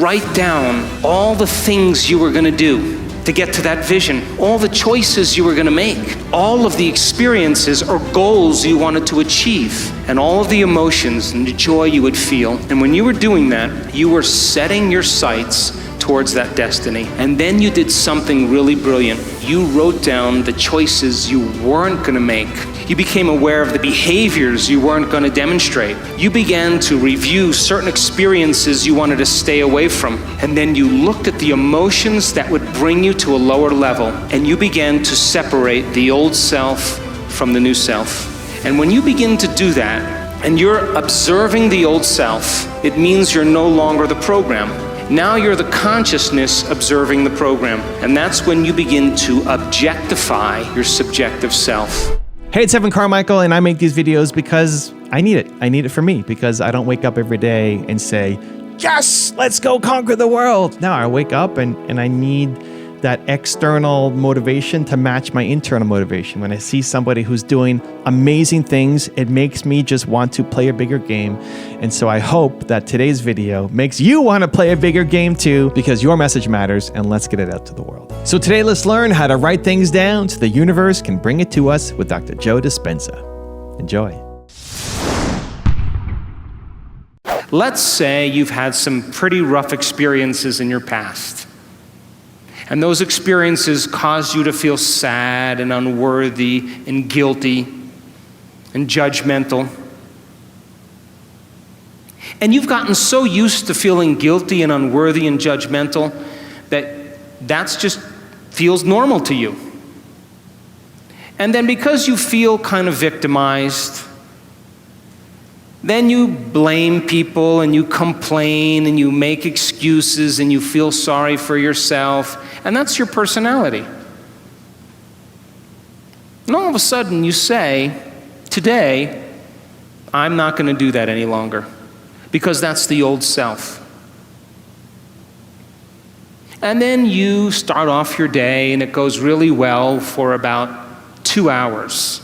write down all the things you were going to do to get to that vision, all the choices you were going to make, all of the experiences or goals you wanted to achieve, and all of the emotions and the joy you would feel. And when you were doing that, you were setting your sights towards that destiny. And then you did something really brilliant. You wrote down the choices you weren't going to make. You became aware of the behaviors you weren't going to demonstrate. You began to review certain experiences you wanted to stay away from. And then you looked at the emotions that would bring you to a lower level. And you began to separate the old self from the new self. And when you begin to do that, and you're observing the old self, it means you're no longer the program. Now you're the consciousness observing the program. And that's when you begin to objectify your subjective self. Hey, it's Evan Carmichael, and I make these videos because I need it. I need it for me, because I don't wake up every day and say, yes, let's go conquer the world. No, I wake up and I need that external motivation to match my internal motivation. When I see somebody who's doing amazing things, it makes me just want to play a bigger game. And so I hope that today's video makes you want to play a bigger game too, because your message matters, and let's get it out to the world. So today, let's learn how to write things down so the universe can bring it to us with Dr. Joe Dispenza. Enjoy. Let's say you've had some pretty rough experiences in your past. And those experiences cause you to feel sad and unworthy and guilty and judgmental. And you've gotten so used to feeling guilty and unworthy and judgmental that's just feels normal to you. And then because you feel kind of victimized, then you blame people and you complain and you make excuses and you feel sorry for yourself, and that's your personality. And all of a sudden you say, today, I'm not going to do that any longer, because that's the old self. And then you start off your day and it goes really well for about 2 hours.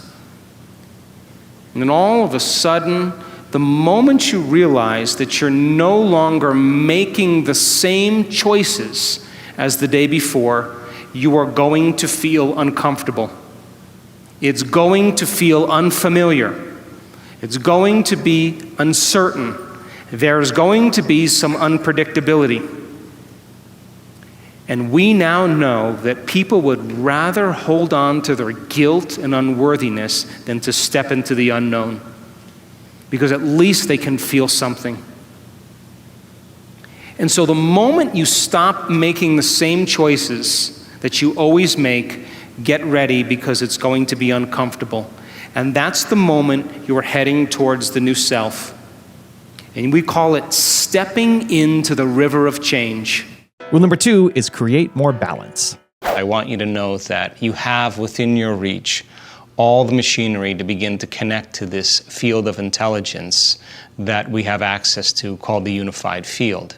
And then all of a sudden, the moment you realize that you're no longer making the same choices as the day before, you are going to feel uncomfortable. It's going to feel unfamiliar. It's going to be uncertain. There's going to be some unpredictability. And we now know that people would rather hold on to their guilt and unworthiness than to step into the unknown, because at least they can feel something. And so the moment you stop making the same choices that you always make, get ready, because it's going to be uncomfortable. And that's the moment you're heading towards the new self. And we call it stepping into the river of change. Rule number 2 is create more balance. I want you to know that you have within your reach all the machinery to begin to connect to this field of intelligence that we have access to, called the unified field.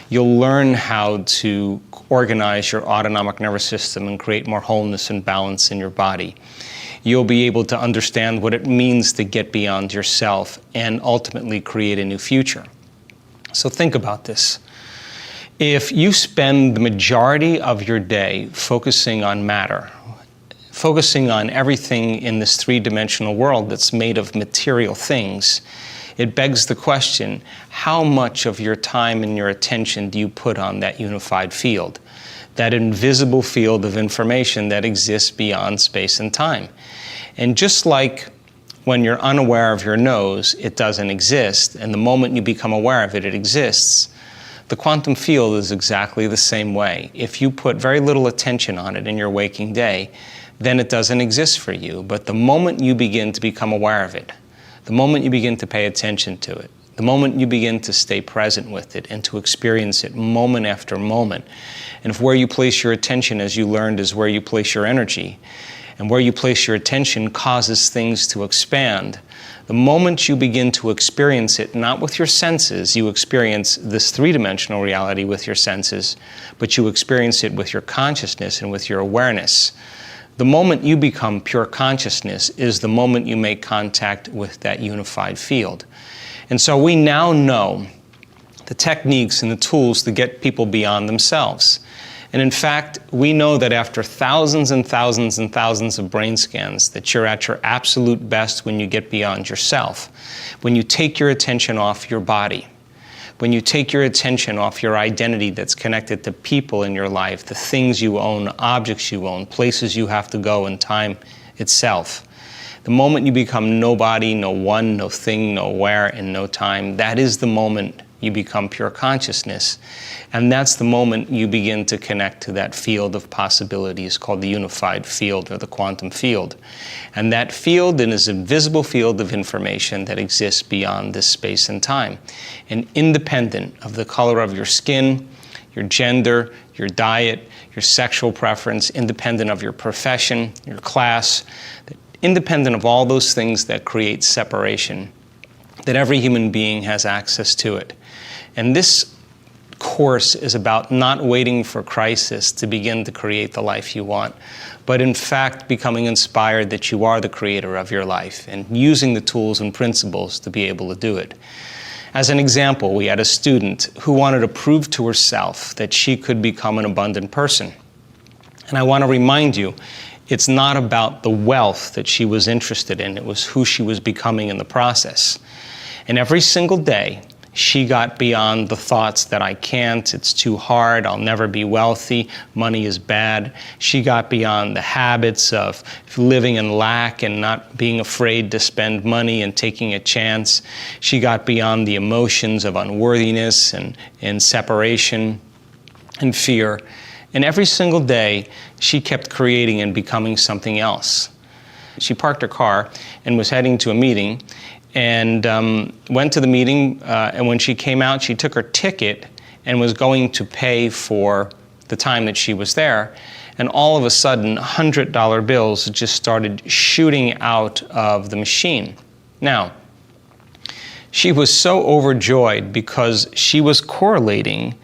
You'll learn how to organize your autonomic nervous system and create more wholeness and balance in your body. You'll be able to understand what it means to get beyond yourself and ultimately create a new future. So think about this. If you spend the majority of your day focusing on matter, focusing on everything in this three-dimensional world that's made of material things, it begs the question, how much of your time and your attention do you put on that unified field, that invisible field of information that exists beyond space and time? And just like when you're unaware of your nose, it doesn't exist, and the moment you become aware of it, it exists. The quantum field is exactly the same way. If you put very little attention on it in your waking day, then it doesn't exist for you. But the moment you begin to become aware of it, the moment you begin to pay attention to it, the moment you begin to stay present with it and to experience it moment after moment, and if where you place your attention, as you learned, is where you place your energy, and where you place your attention causes things to expand, the moment you begin to experience it, not with your senses, you experience this three-dimensional reality with your senses, but you experience it with your consciousness and with your awareness. The moment you become pure consciousness is the moment you make contact with that unified field. And so we now know the techniques and the tools to get people beyond themselves. And in fact, we know that after thousands and thousands and thousands of brain scans, that you're at your absolute best when you get beyond yourself. When you take your attention off your body, when you take your attention off your identity that's connected to people in your life, the things you own, objects you own, places you have to go, and time itself. The moment you become nobody, no one, no thing, no where, and no time, that is the moment you become pure consciousness. And that's the moment you begin to connect to that field of possibilities called the unified field or the quantum field. And that field is a visible field of information that exists beyond this space and time. And independent of the color of your skin, your gender, your diet, your sexual preference, independent of your profession, your class, independent of all those things that create separation, that every human being has access to it. And this course is about not waiting for crisis to begin to create the life you want, but in fact becoming inspired that you are the creator of your life and using the tools and principles to be able to do it. As an example, we had a student who wanted to prove to herself that she could become an abundant person. And I want to remind you, it's not about the wealth that she was interested in, it was who she was becoming in the process. And every single day, she got beyond the thoughts that I can't, it's too hard, I'll never be wealthy, money is bad. She got beyond the habits of living in lack and not being afraid to spend money and taking a chance. She got beyond the emotions of unworthiness and separation and fear. And every single day, she kept creating and becoming something else. She parked her car and was heading to a meeting, and went to the meeting, and when she came out, she took her ticket and was going to pay for the time that she was there, and all of a sudden, $100 bills just started shooting out of the machine. Now, she was so overjoyed because she was correlating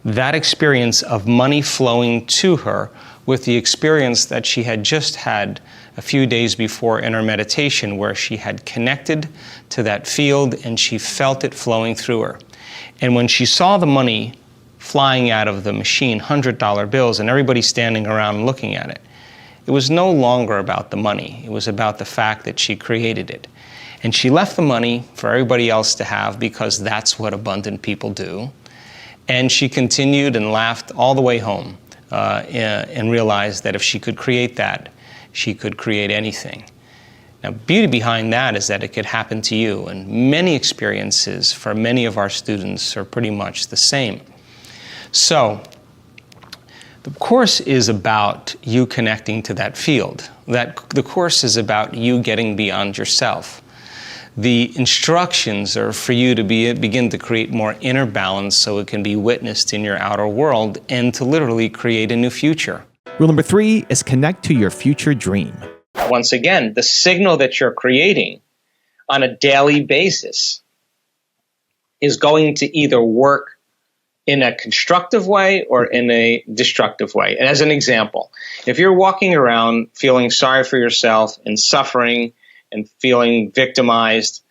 that experience of money flowing to her with the experience that she had just had a few days before in her meditation, where she had connected to that field and she felt it flowing through her. And when she saw the money flying out of the machine, $100 bills, and everybody standing around looking at it, it was no longer about the money. It was about the fact that she created it. And she left the money for everybody else to have because that's what abundant people do. And she continued and laughed all the way home and realized that if she could create that, she could create anything. Now, beauty behind that is that it could happen to you, and many experiences for many of our students are pretty much the same. So, the course is about you connecting to that field. The course is about you getting beyond yourself. The instructions are for you to begin to create more inner balance so it can be witnessed in your outer world and to literally create a new future. Rule number 3 is connect to your future dream. Once again, the signal that you're creating on a daily basis is going to either work in a constructive way or in a destructive way. And as an example, if you're walking around feeling sorry for yourself and suffering and feeling victimized,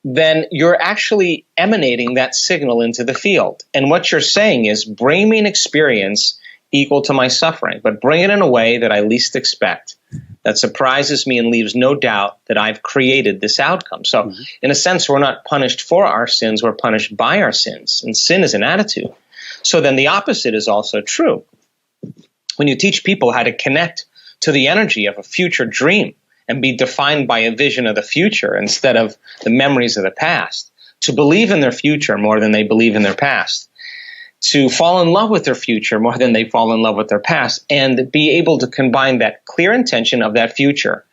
then you're actually emanating that signal into the field. And what you're saying is, bring me an experience equal to my suffering, but bring it in a way that I least expect, that surprises me and leaves no doubt that I've created this outcome. So in a sense, we're not punished for our sins, we're punished by our sins. And sin is an attitude. So then the opposite is also true. When you teach people how to connect to the energy of a future dream and be defined by a vision of the future instead of the memories of the past, to believe in their future more than they believe in their past, to fall in love with their future more than they fall in love with their past, and be able to combine that clear intention of that future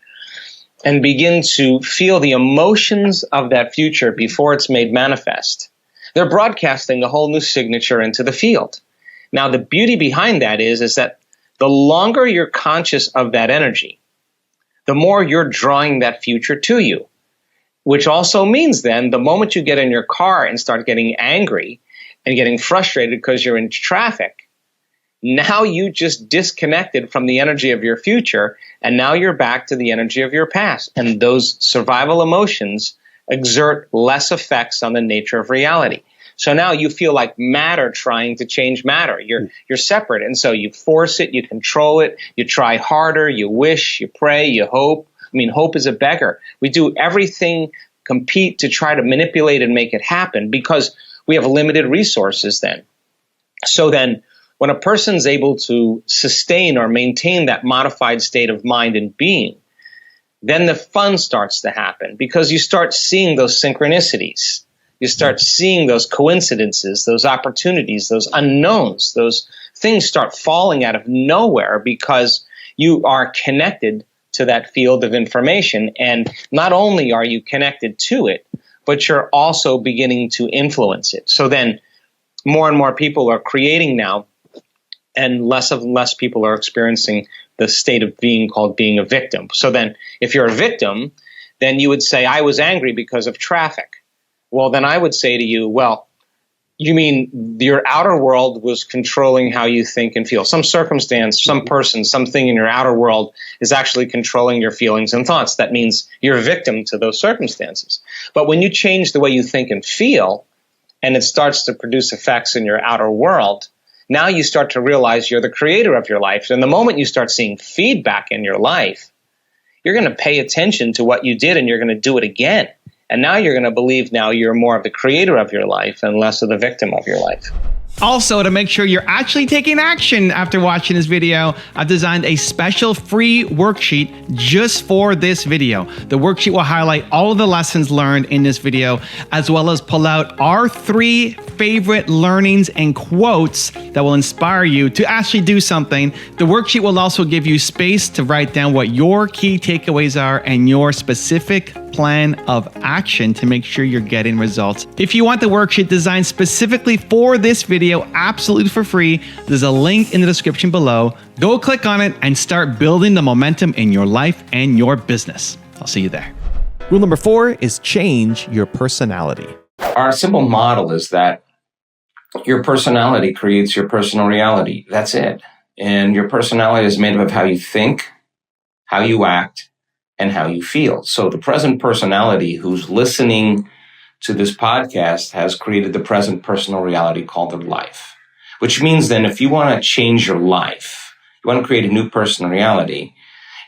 and begin to feel the emotions of that future before it's made manifest. They're broadcasting a whole new signature into the field. Now, the beauty behind that is that the longer you're conscious of that energy, the more you're drawing that future to you, which also means then the moment you get in your car and start getting angry and getting frustrated because you're in traffic, now you just disconnected from the energy of your future, and now you're back to the energy of your past. And those survival emotions exert less effects on the nature of reality. So now you feel like matter trying to change matter. You're separate. And so you force it, you control it, you try harder, you wish, you pray, you hope. I mean, hope is a beggar. We do everything, compete to try to manipulate and make it happen because we have limited resources then. So then when a person's able to sustain or maintain that modified state of mind and being, then the fun starts to happen because you start seeing those synchronicities. You start seeing those coincidences, those opportunities, those unknowns, those things start falling out of nowhere because you are connected to that field of information. And not only are you connected to it, but you're also beginning to influence it. So then more and more people are creating now, and less people are experiencing the state of being called being a victim. So then if you're a victim, then you would say, I was angry because of traffic. Well, then I would say to you, well, you mean your outer world was controlling how you think and feel. Some circumstance, some person, something in your outer world is actually controlling your feelings and thoughts. That means you're a victim to those circumstances. But when you change the way you think and feel, and it starts to produce effects in your outer world, now you start to realize you're the creator of your life. And the moment you start seeing feedback in your life, you're going to pay attention to what you did and you're going to do it again. And now you're going to believe now you're more of the creator of your life and less of the victim of your life. Also, to make sure you're actually taking action after watching this video, I've designed a special free worksheet just for this video. The worksheet will highlight all of the lessons learned in this video, as well as pull out our 3 favorite learnings and quotes that will inspire you to actually do something. The worksheet will also give you space to write down what your key takeaways are and your specific plan of action to make sure you're getting results. If you want the worksheet designed specifically for this video, absolutely for free, there's a link in the description below. Go click on it and start building the momentum in your life and your business. I'll see you there. Rule number 4 is change your personality. Our simple model is that your personality creates your personal reality. That's it. And your personality is made up of how you think, how you act, and how you feel. So the present personality who's listening to this podcast has created the present personal reality called their life, which means then if you want to change your life, you want to create a new personal reality,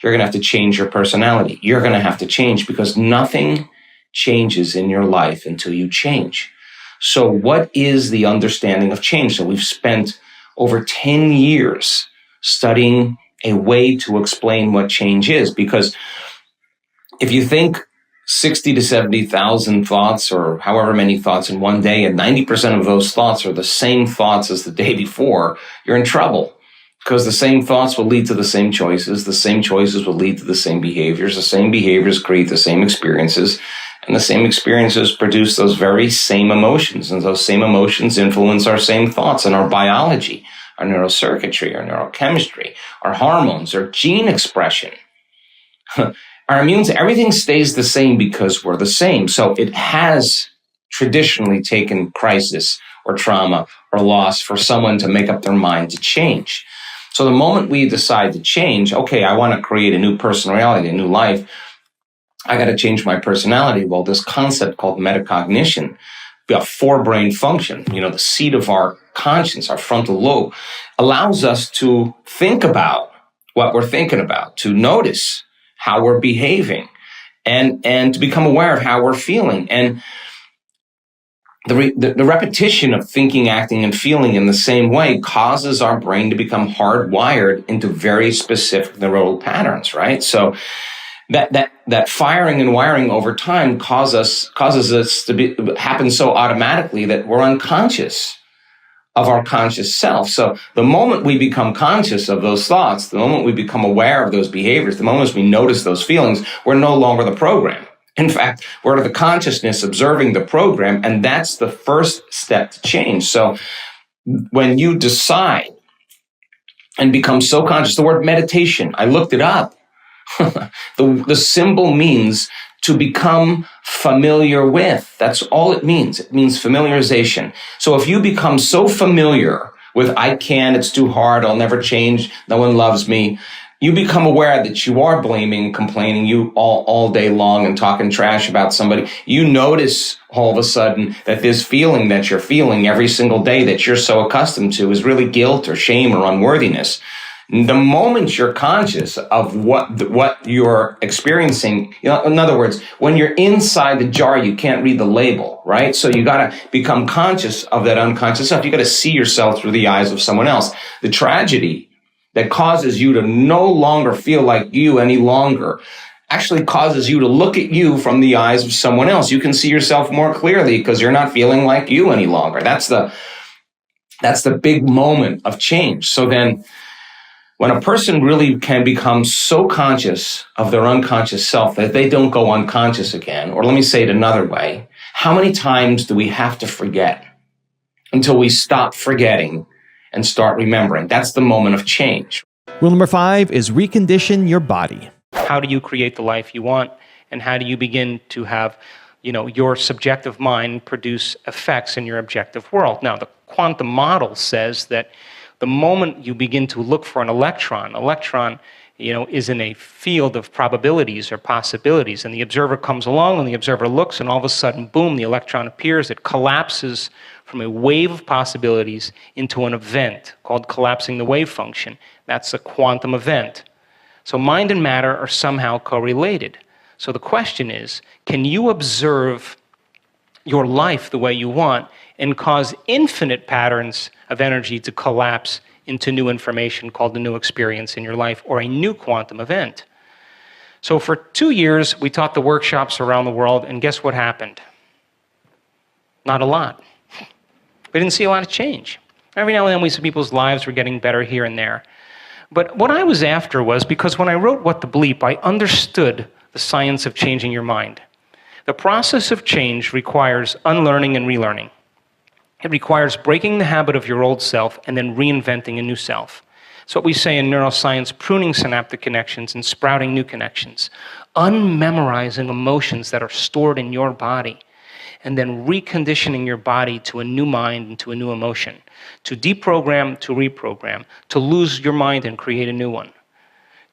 you're going to have to change your personality. You're going to have to change because nothing changes in your life until you change. So what is the understanding of change? So we've spent over 10 years studying a way to explain what change is, because if you think 60 to 70,000 thoughts or however many thoughts in one day, and 90% of those thoughts are the same thoughts as the day before, you're in trouble because the same thoughts will lead to the same choices. The same choices will lead to the same behaviors. The same behaviors create the same experiences, and the same experiences produce those very same emotions. And those same emotions influence our same thoughts and our biology, our neurocircuitry, our neurochemistry, our hormones, our gene expression. Our immunes, everything stays the same because we're the same. So it has traditionally taken crisis or trauma or loss for someone to make up their mind to change. So the moment we decide to change, okay, I want to create a new personal reality, a new life, I got to change my personality. Well, this concept called metacognition, a forebrain function, the seat of our conscience, our frontal lobe, allows us to think about what we're thinking about, to notice how we're behaving, and to become aware of how we're feeling. And the repetition of thinking, acting, and feeling in the same way causes our brain to become hardwired into very specific neural patterns, right? So that firing and wiring over time causes us to happen so automatically that we're unconscious of our conscious self. So the moment we become conscious of those thoughts, the moment we become aware of those behaviors, the moment we notice those feelings, we're no longer the program. In fact, we're the consciousness observing the program, and that's the first step to change. So when you decide and become so conscious, the word meditation, I looked it up. The symbol means to become familiar with. That's all it means. It means familiarization. So if you become so familiar with, I can't, it's too hard, I'll never change, no one loves me, you become aware that you are blaming, complaining you all day long and talking trash about somebody. You notice all of a sudden that this feeling that you're feeling every single day that you're so accustomed to is really guilt or shame or unworthiness. The moment you're conscious of what you're experiencing, in other words, when you're inside the jar, you can't read the label, right? So you got to become conscious of that unconscious stuff. You got to see yourself through the eyes of someone else. The tragedy that causes you to no longer feel like you any longer actually causes you to look at you from the eyes of someone else. You can see yourself more clearly because you're not feeling like you any longer. That's the big moment of change. So then when a person really can become so conscious of their unconscious self that they don't go unconscious again, or let me say it another way, how many times do we have to forget until we stop forgetting and start remembering? That's the moment of change. Rule number 5 is recondition your body. How do you create the life you want, and how do you begin to have, your subjective mind produce effects in your objective world? Now, the quantum model says that the moment you begin to look for an electron, is in a field of probabilities or possibilities, and the observer comes along and the observer looks, and all of a sudden, boom, the electron appears. It collapses from a wave of possibilities into an event called collapsing the wave function. That's a quantum event. So mind and matter are somehow correlated. So the question is, can you observe your life the way you want and cause infinite patterns of energy to collapse into new information called a new experience in your life or a new quantum event? So for 2 years, we taught the workshops around the world, and guess what happened? Not a lot. We didn't see a lot of change. Every now and then we see people's lives were getting better here and there. But what I was after was, because when I wrote What the Bleep, I understood the science of changing your mind. The process of change requires unlearning and relearning. It requires breaking the habit of your old self and then reinventing a new self. It's what we say in neuroscience, pruning synaptic connections and sprouting new connections. Unmemorizing emotions that are stored in your body and then reconditioning your body to a new mind and to a new emotion. To deprogram, to reprogram, to lose your mind and create a new one.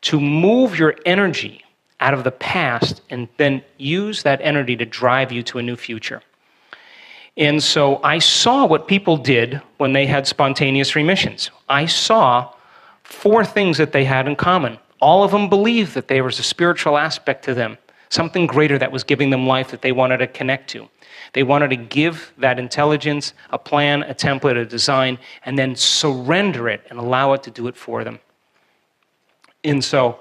To move your energy out of the past and then use that energy to drive you to a new future. And so I saw what people did when they had spontaneous remissions. I saw 4 things that they had in common. All of them believed that there was a spiritual aspect to them, something greater that was giving them life that they wanted to connect to. They wanted to give that intelligence a plan, a template, a design, and then surrender it and allow it to do it for them. And so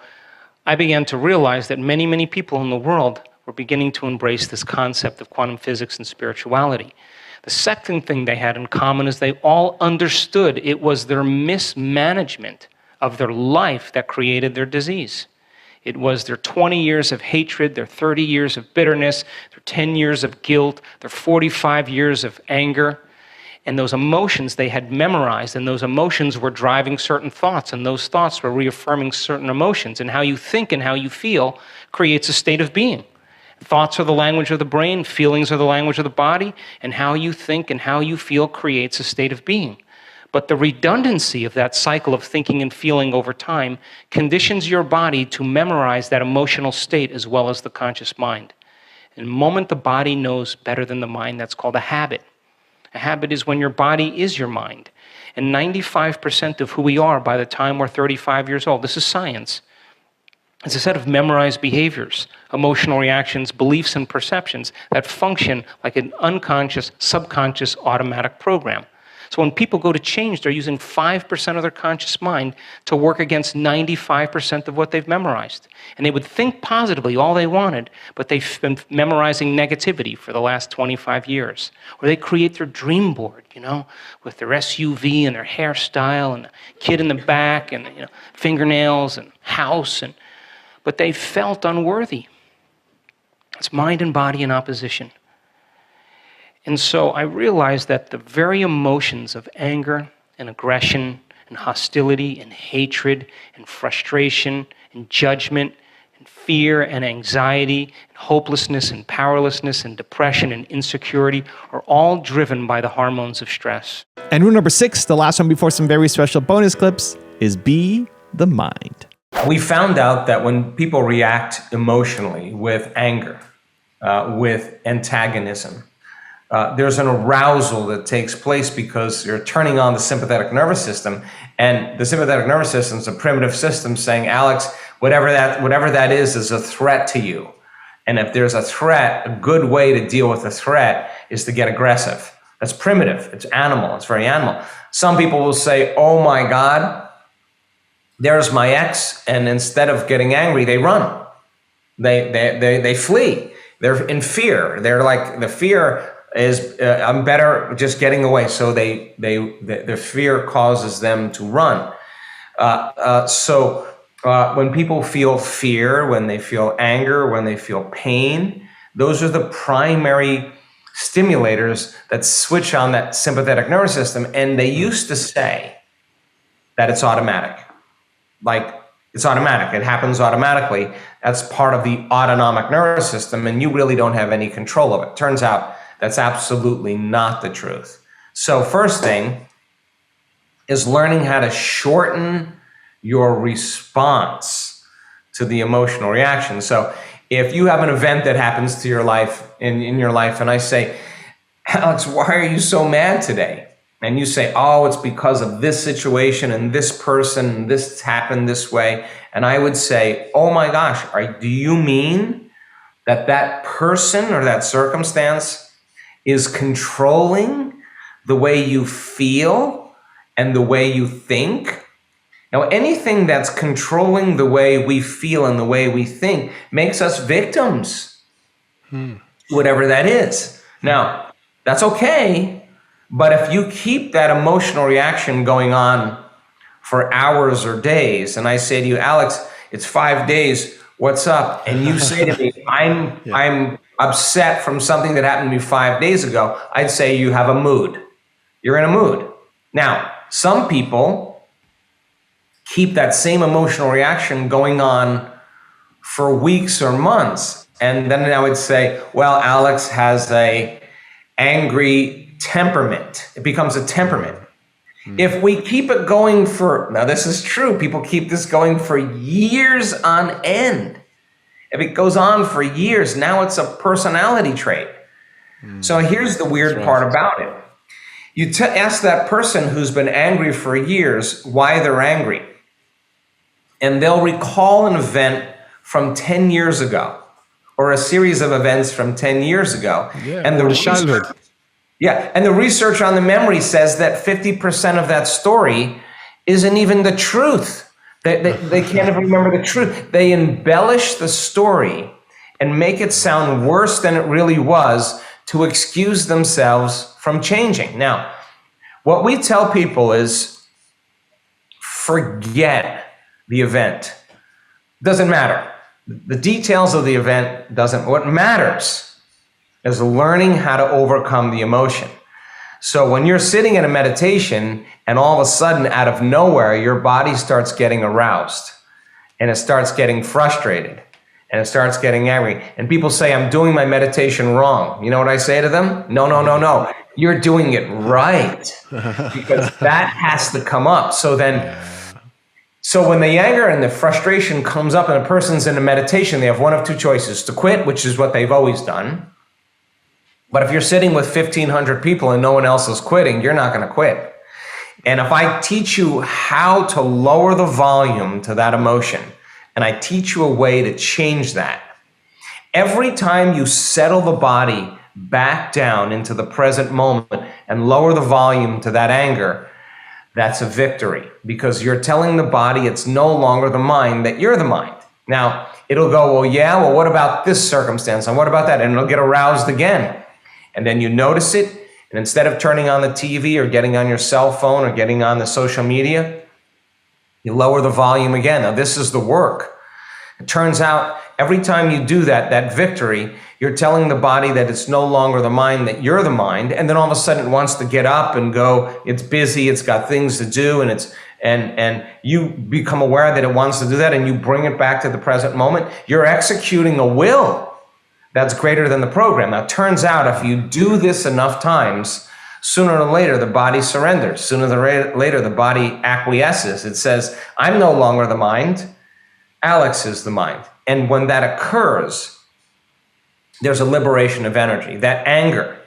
I began to realize that many, many people in the world were beginning to embrace this concept of quantum physics and spirituality. The second thing they had in common is they all understood it was their mismanagement of their life that created their disease. It was their 20 years of hatred, their 30 years of bitterness, their 10 years of guilt, their 45 years of anger, and those emotions they had memorized, and those emotions were driving certain thoughts, and those thoughts were reaffirming certain emotions, and how you think and how you feel creates a state of being. Thoughts are the language of the brain, feelings are the language of the body, and how you think and how you feel creates a state of being. But the redundancy of that cycle of thinking and feeling over time conditions your body to memorize that emotional state as well as the conscious mind. And the moment the body knows better than the mind, that's called a habit. A habit is when your body is your mind. And 95% of who we are by the time we're 35 years old, this is science, it's a set of memorized behaviors, emotional reactions, beliefs, and perceptions that function like an unconscious, subconscious, automatic program. So when people go to change, they're using 5% of their conscious mind to work against 95% of what they've memorized. And they would think positively all they wanted, but they've been memorizing negativity for the last 25 years. Or they create their dream board, with their SUV and their hairstyle and the kid in the back and fingernails and house, but they felt unworthy. It's mind and body in opposition. And so I realized that the very emotions of anger and aggression and hostility and hatred and frustration and judgment and fear and anxiety and hopelessness and powerlessness and depression and insecurity are all driven by the hormones of stress. And rule number 6, the last one before some very special bonus clips, is be the mind. we found out that when people react emotionally with anger, with antagonism, there's an arousal that takes place because you're turning on the sympathetic nervous system, and the sympathetic nervous system is a primitive system saying, Alex, whatever that is a threat to you. And if there's a threat, a good way to deal with a threat is to get aggressive. That's primitive. It's animal. It's very animal. Some people will say, oh my God, there's my ex. And instead of getting angry, they run. They flee. They're in fear. They're like, the fear is, I'm better just getting away. So their fear causes them to run. When people feel fear, when they feel anger, when they feel pain, those are the primary stimulators that switch on that sympathetic nervous system. And they used to say that it's automatic. Like, it's automatic. It happens automatically. That's part of the autonomic nervous system, and you really don't have any control of it. Turns out that's absolutely not the truth. So first thing is learning how to shorten your response to the emotional reaction. So if you have an event that happens to your life, in your life, and I say, Alex, why are you so mad today? And you say, oh, it's because of this situation and this person, and this happened this way. And I would say, oh my gosh, do you mean that person or that circumstance is controlling the way you feel and the way you think? Now, anything that's controlling the way we feel and the way we think makes us victims, whatever that is. Now, that's okay. But if you keep that emotional reaction going on for hours or days, and I say to you, Alex, it's 5 days, what's up? And you say to me, I'm upset from something that happened to me 5 days ago, I'd say you have a mood. You're in a mood. Now, some people keep that same emotional reaction going on for weeks or months. And then I would say, well, Alex has a angry temperament. It becomes a temperament. If we keep it going now this is true, people keep this going for years on end. If it goes on for years, now it's a personality trait. So here's the weird part about it. You ask that person who's been angry for years why they're angry, and they'll recall an event from 10 years ago or a series of events from 10 years ago. Yeah, and the childhood. And the research on the memory says that 50% of that story isn't even the truth. They can't even remember the truth. They embellish the story and make it sound worse than it really was to excuse themselves from changing. Now, what we tell people is forget the event. Doesn't matter. The details of the event doesn't. What matters is learning how to overcome the emotion. So when you're sitting in a meditation and all of a sudden out of nowhere, your body starts getting aroused and it starts getting frustrated and it starts getting angry. And people say, I'm doing my meditation wrong. You know what I say to them? No. You're doing it right, because that has to come up. So when the anger and the frustration comes up and a person's in a meditation, they have one of two choices: to quit, which is what they've always done. But if you're sitting with 1,500 people and no one else is quitting, you're not going to quit. And if I teach you how to lower the volume to that emotion, and I teach you a way to change that, every time you settle the body back down into the present moment and lower the volume to that anger, that's a victory, because you're telling the body it's no longer the mind, that you're the mind. Now, it'll go, well, what about this circumstance? And what about that? And it'll get aroused again. And then you notice it, and instead of turning on the TV or getting on your cell phone or getting on the social media, you lower the volume again. Now, this is the work. It turns out every time you do that victory, you're telling the body that it's no longer the mind, that you're the mind, and then all of a sudden it wants to get up and go. It's busy, it's got things to do, and you become aware that it wants to do that, and you bring it back to the present moment. You're executing a will that's greater than the program. Now, it turns out if you do this enough times, sooner or later, the body surrenders. Sooner or later, the body acquiesces. It says, I'm no longer the mind. Alex is the mind. And when that occurs, there's a liberation of energy. That anger,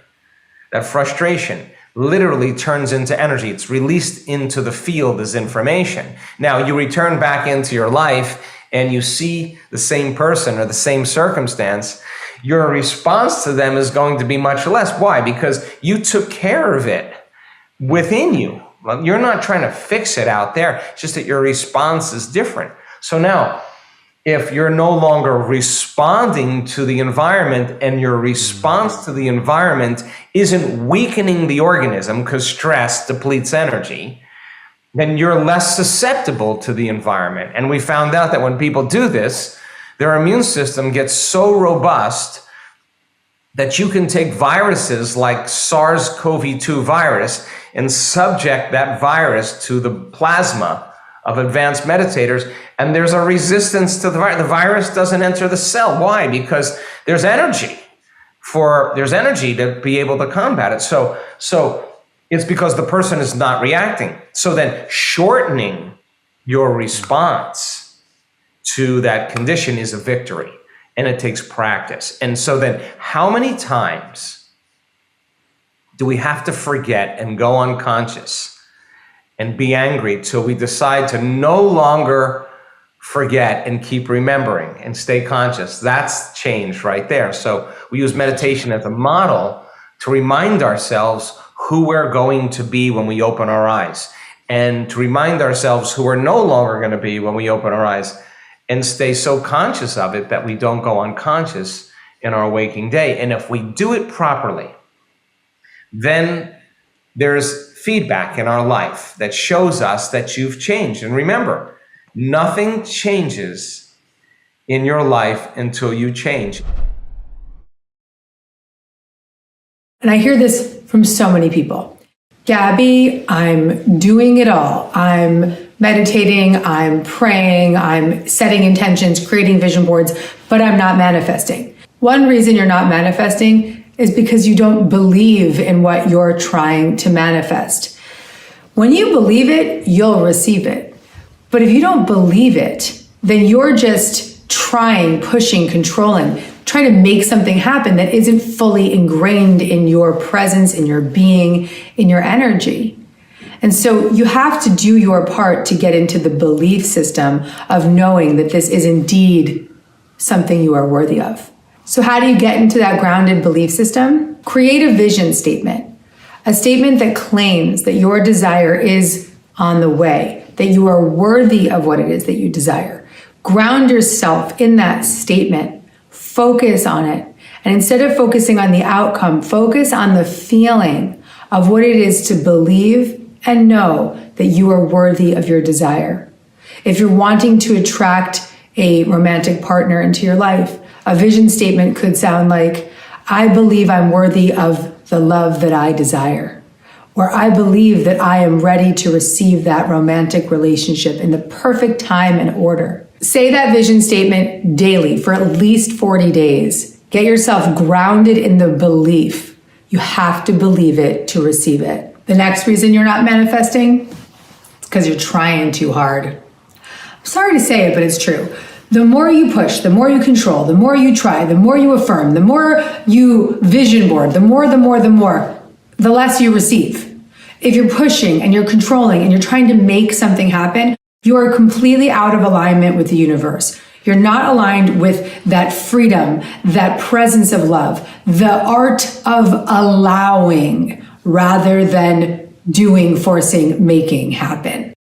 that frustration literally turns into energy. It's released into the field as information. Now, you return back into your life and you see the same person or the same circumstance, your response to them is going to be much less. Why? Because you took care of it within you. You're not trying to fix it out there. It's just that your response is different. So now, if you're no longer responding to the environment and your response to the environment isn't weakening the organism because stress depletes energy, then you're less susceptible to the environment. And we found out that when people do this, their immune system gets so robust that you can take viruses like SARS-CoV-2 virus and subject that virus to the plasma of advanced meditators, and there's a resistance to the virus. The virus doesn't enter the cell. Why? Because there's energy to be able to combat it. So it's because the person is not reacting. So then shortening your response to that condition is a victory, and it takes practice. And so then how many times do we have to forget and go unconscious and be angry till we decide to no longer forget and keep remembering and stay conscious? That's change right there. So we use meditation as a model to remind ourselves who we're going to be when we open our eyes, and to remind ourselves who we're no longer going to be when we open our eyes, and stay so conscious of it that we don't go unconscious in our waking day. And if we do it properly, then there's feedback in our life that shows us that you've changed. And remember, nothing changes in your life until you change. And I hear this from so many people. Gabby, I'm doing it all. I'm meditating, I'm praying, I'm setting intentions, creating vision boards, but I'm not manifesting. One reason you're not manifesting is because you don't believe in what you're trying to manifest. When you believe it, you'll receive it. But if you don't believe it, then you're just trying, pushing, controlling, trying to make something happen that isn't fully ingrained in your presence, in your being, in your energy. And so you have to do your part to get into the belief system of knowing that this is indeed something you are worthy of. So how do you get into that grounded belief system? Create a vision statement, a statement that claims that your desire is on the way, that you are worthy of what it is that you desire. Ground yourself in that statement, focus on it. And instead of focusing on the outcome, focus on the feeling of what it is to believe and know that you are worthy of your desire. If you're wanting to attract a romantic partner into your life, a vision statement could sound like, I believe I'm worthy of the love that I desire. Or I believe that I am ready to receive that romantic relationship in the perfect time and order. Say that vision statement daily for at least 40 days. Get yourself grounded in the belief. You have to believe it to receive it. The next reason you're not manifesting is because you're trying too hard. I'm sorry to say it, but it's true. The more you push, the more you control, the more you try, the more you affirm, the more you vision board, the less you receive. If you're pushing and you're controlling and you're trying to make something happen, you are completely out of alignment with the universe. You're not aligned with that freedom, that presence of love, the art of allowing rather than doing, forcing, making happen.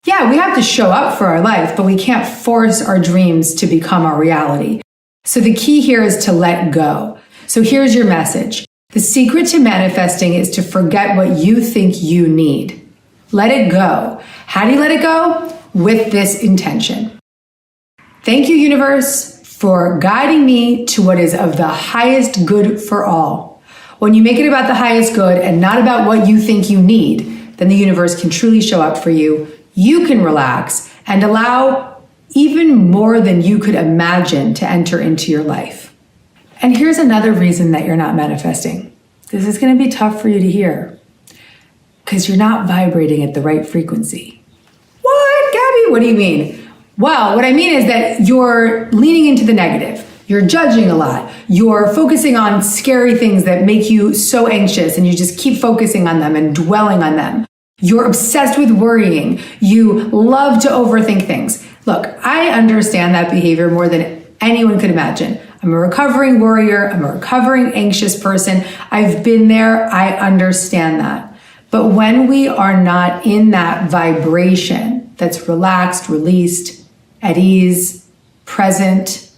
Yeah, we have to show up for our life, but we can't force our dreams to become our reality. So the key here is to let go. So here's your message. The secret to manifesting is to forget what you think you need. Let it go. How do you let it go? With this intention. Thank you, universe, for guiding me to what is of the highest good for all. When you make it about the highest good and not about what you think you need, then the universe can truly show up for you. You can relax and allow even more than you could imagine to enter into your life. And here's another reason that you're not manifesting. This is going to be tough for you to hear because you're not vibrating at the right frequency. What, Gabby? What do you mean? Well, what I mean is that you're leaning into the negative. You're judging a lot. You're focusing on scary things that make you so anxious, and you just keep focusing on them and dwelling on them. You're obsessed with worrying. You love to overthink things. Look, I understand that behavior more than anyone could imagine. I'm a recovering worrier. I'm a recovering anxious person. I've been there. I understand that. But when we are not in that vibration that's relaxed, released, at ease, present,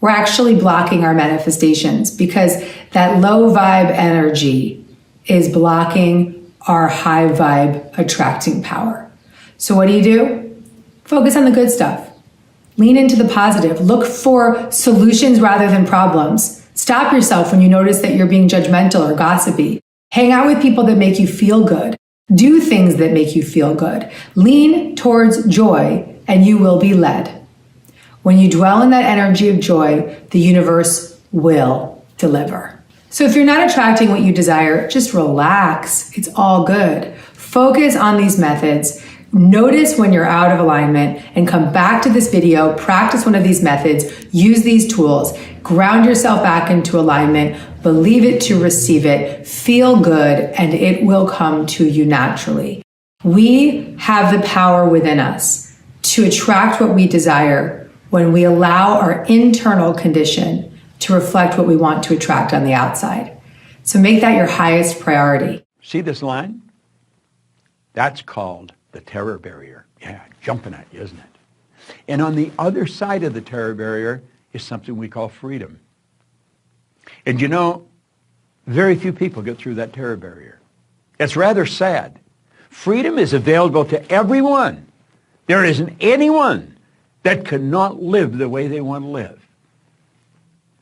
we're actually blocking our manifestations, because that low vibe energy is blocking our high vibe attracting power. So what do? Focus on the good stuff. Lean into the positive. Look for solutions rather than problems. Stop yourself when you notice that you're being judgmental or gossipy. Hang out with people that make you feel good. Do things that make you feel good. Lean towards joy, and you will be led. When you dwell in that energy of joy, the universe will deliver. So if you're not attracting what you desire, just relax. It's all good. Focus on these methods. Notice when you're out of alignment and come back to this video, practice one of these methods, use these tools, ground yourself back into alignment, believe it to receive it, feel good, and it will come to you naturally. We have the power within us to attract what we desire when we allow our internal condition to reflect what we want to attract on the outside. So make that your highest priority. See this line? That's called the terror barrier. Yeah, jumping at you, isn't it? And on the other side of the terror barrier is something we call freedom. And you know, very few people get through that terror barrier. It's rather sad. Freedom is available to everyone. There isn't anyone that cannot live the way they want to live.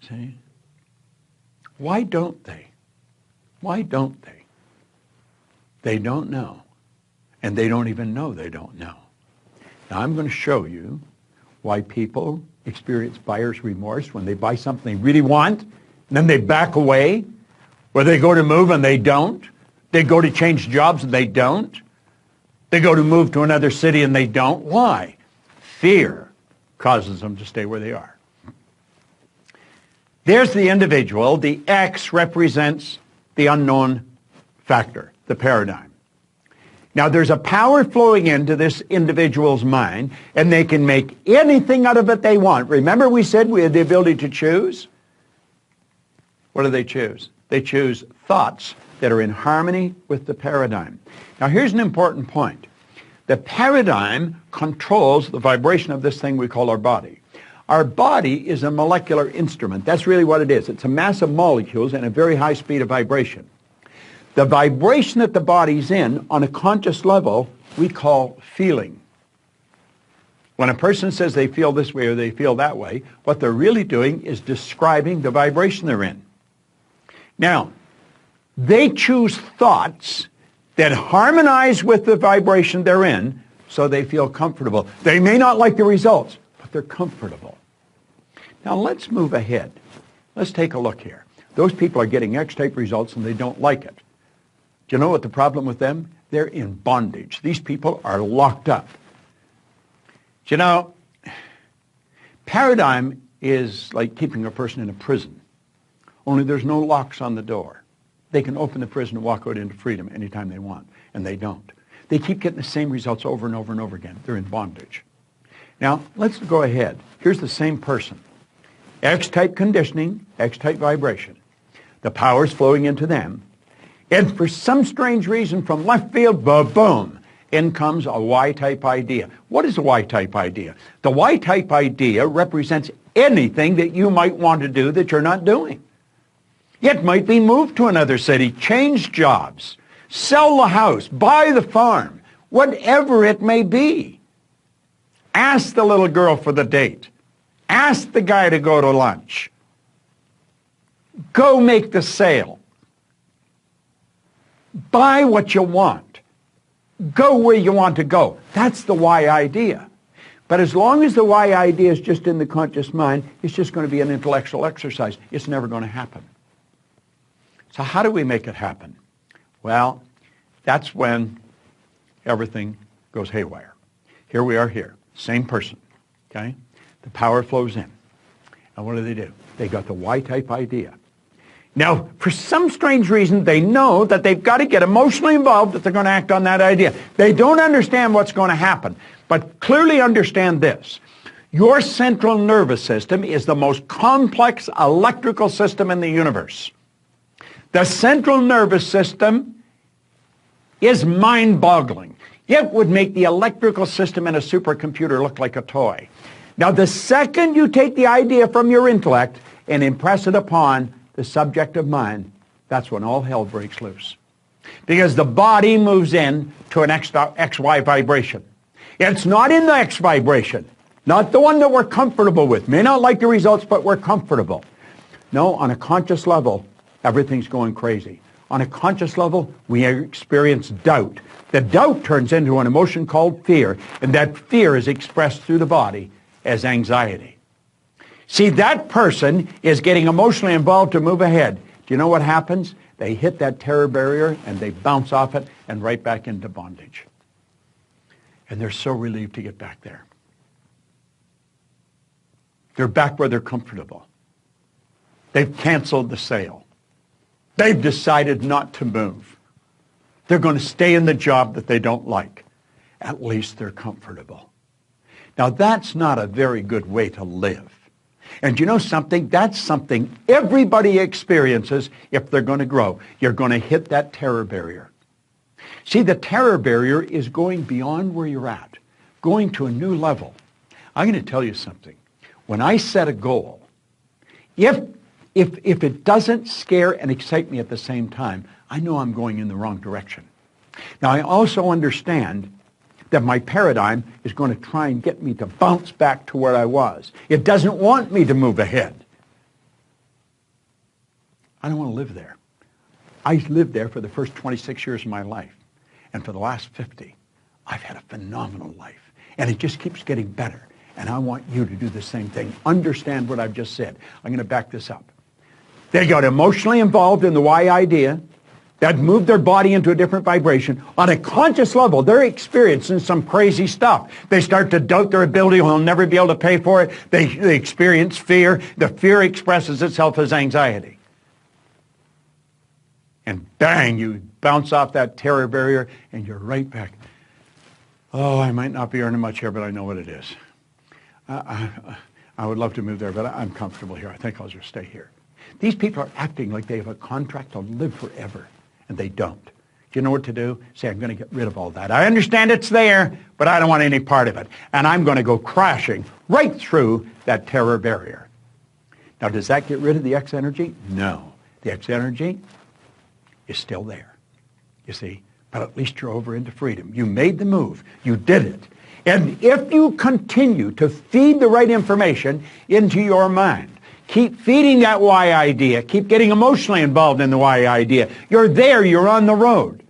See? Why don't they? Why don't they? They don't know. And they don't even know they don't know. Now I'm going to show you why people experience buyer's remorse when they buy something they really want, and then they back away, or they go to move and they don't. They go to change jobs and they don't. They go to move to another city and they don't. Why? Fear causes them to stay where they are. There's the individual. The X represents the unknown factor, the paradigm. Now, there's a power flowing into this individual's mind, and they can make anything out of it they want. Remember we said we had the ability to choose? What do they choose? They choose thoughts that are in harmony with the paradigm. Now, here's an important point. The paradigm controls the vibration of this thing we call our body. Our body is a molecular instrument. That's really what it is. It's a mass of molecules and a very high speed of vibration. The vibration that the body's in on a conscious level, we call feeling. When a person says they feel this way or they feel that way, what they're really doing is describing the vibration they're in. Now, they choose thoughts that harmonize with the vibration they're in, so they feel comfortable. They may not like the results, but they're comfortable. Now let's move ahead. Let's take a look here. Those people are getting X-type results and they don't like it. Do you know what the problem with them? They're in bondage. These people are locked up. Do you know, paradigm is like keeping a person in a prison, only there's no locks on the door. They can open the prison and walk out into freedom anytime they want, and they don't. They keep getting the same results over and over and over again. They're in bondage. Now, let's go ahead. Here's the same person. X-type conditioning, X-type vibration. The power's flowing into them. And for some strange reason from left field, boom, in comes a Y-type idea. What is a Y-type idea? The Y-type idea represents anything that you might want to do that you're not doing. It might be move to another city, change jobs, sell the house, buy the farm, whatever it may be. Ask the little girl for the date. Ask the guy to go to lunch. Go make the sale. Buy what you want. Go where you want to go. That's the Y idea. But as long as the Y idea is just in the conscious mind, it's just going to be an intellectual exercise. It's never going to happen. So how do we make it happen? Well, that's when everything goes haywire. Here we are here, same person. Okay? The power flows in. And what do? They got the Y-type idea. Now, for some strange reason, they know that they've got to get emotionally involved if they're going to act on that idea. They don't understand what's going to happen, but clearly understand this. Your central nervous system is the most complex electrical system in the universe. The central nervous system is mind-boggling. It would make the electrical system in a supercomputer look like a toy. Now, the second you take the idea from your intellect and impress it upon the subjective mind, that's when all hell breaks loose. Because the body moves in to an XY vibration. It's not in the X vibration, not the one that we're comfortable with. May not like the results, but we're comfortable. No, on a conscious level, everything's going crazy. On a conscious level, we experience doubt. The doubt turns into an emotion called fear, and that fear is expressed through the body as anxiety. See, that person is getting emotionally involved to move ahead. Do you know what happens? They hit that terror barrier and they bounce off it and right back into bondage. And they're so relieved to get back there. They're back where they're comfortable. They've canceled the sale. They've decided not to move. They're going to stay in the job that they don't like. At least they're comfortable. Now, that's not a very good way to live. And you know something? That's something everybody experiences if they're going to grow. You're going to hit that terror barrier. See, the terror barrier is going beyond where you're at, going to a new level. I'm going to tell you something. When I set a goal, if it doesn't scare and excite me at the same time, I know I'm going in the wrong direction. Now, I also understand that my paradigm is going to try and get me to bounce back to where I was. It doesn't want me to move ahead. I don't want to live there. I lived there for the first 26 years of my life. And for the last 50, I've had a phenomenal life. And it just keeps getting better. And I want you to do the same thing. Understand what I've just said. I'm going to back this up. They got emotionally involved in the Y idea. That moved their body into a different vibration. On a conscious level, they're experiencing some crazy stuff. They start to doubt their ability, they'll never be able to pay for it. They experience fear. The fear expresses itself as anxiety. And bang, you bounce off that terror barrier and you're right back. Oh, I might not be earning much here, but I know what it is. I would love to move there, but I'm comfortable here. I think I'll just stay here. These people are acting like they have a contract to live forever. And they don't. Do you know what to do? Say, I'm going to get rid of all that. I understand it's there, but I don't want any part of it. And I'm going to go crashing right through that terror barrier. Now, does that get rid of the X energy? No. The X energy is still there, you see. But at least you're over into freedom. You made the move. You did it. And if you continue to feed the right information into your mind, keep feeding that Y idea. Keep getting emotionally involved in the Y idea. You're there. You're on the road.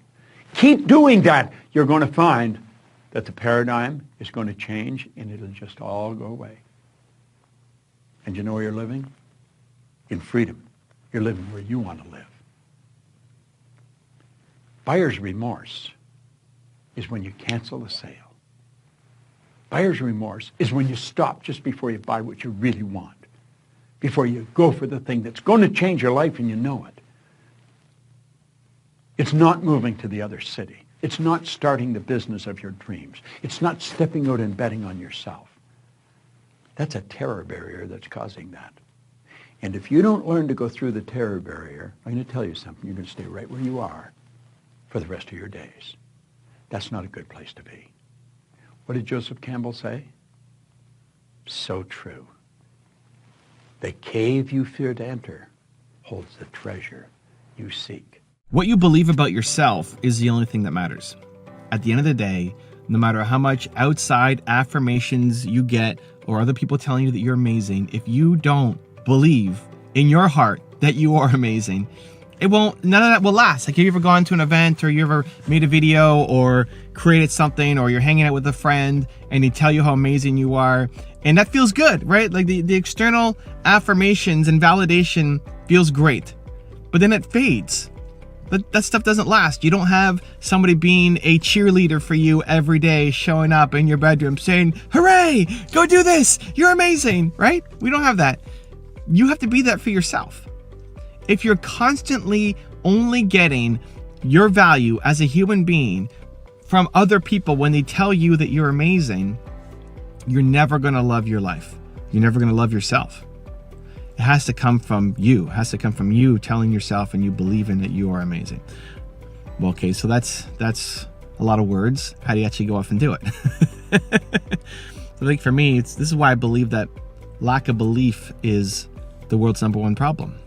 Keep doing that. You're going to find that the paradigm is going to change and it'll just all go away. And you know where you're living? In freedom. You're living where you want to live. Buyer's remorse is when you cancel the sale. Buyer's remorse is when you stop just before you buy what you really want. Before you go for the thing that's going to change your life and you know it. It's not moving to the other city. It's not starting the business of your dreams. It's not stepping out and betting on yourself. That's a terror barrier that's causing that. And if you don't learn to go through the terror barrier, I'm going to tell you something. You're going to stay right where you are for the rest of your days. That's not a good place to be. What did Joseph Campbell say? So true. The cave you fear to enter holds the treasure you seek. What you believe about yourself is the only thing that matters. At the end of the day, no matter how much outside affirmations you get or other people telling you that you're amazing, if you don't believe in your heart that you are amazing, none of that will last. Like, have you ever gone to an event or you ever made a video or created something or you're hanging out with a friend and they tell you how amazing you are? And that feels good, right? Like the external affirmations and validation feels great, but then it fades. But that stuff doesn't last. You don't have somebody being a cheerleader for you every day, showing up in your bedroom saying, hooray, go do this, you're amazing, right? We don't have that. You have to be that for yourself. If you're constantly only getting your value as a human being from other people when they tell you that you're amazing, you're never going to love your life. You're never going to love yourself. It has to come from you. It has to come from you telling yourself and you believing that you are amazing. Well, okay, so that's a lot of words. How do you actually go off and do it? So I think for me, this is why I believe that lack of belief is the world's number one problem.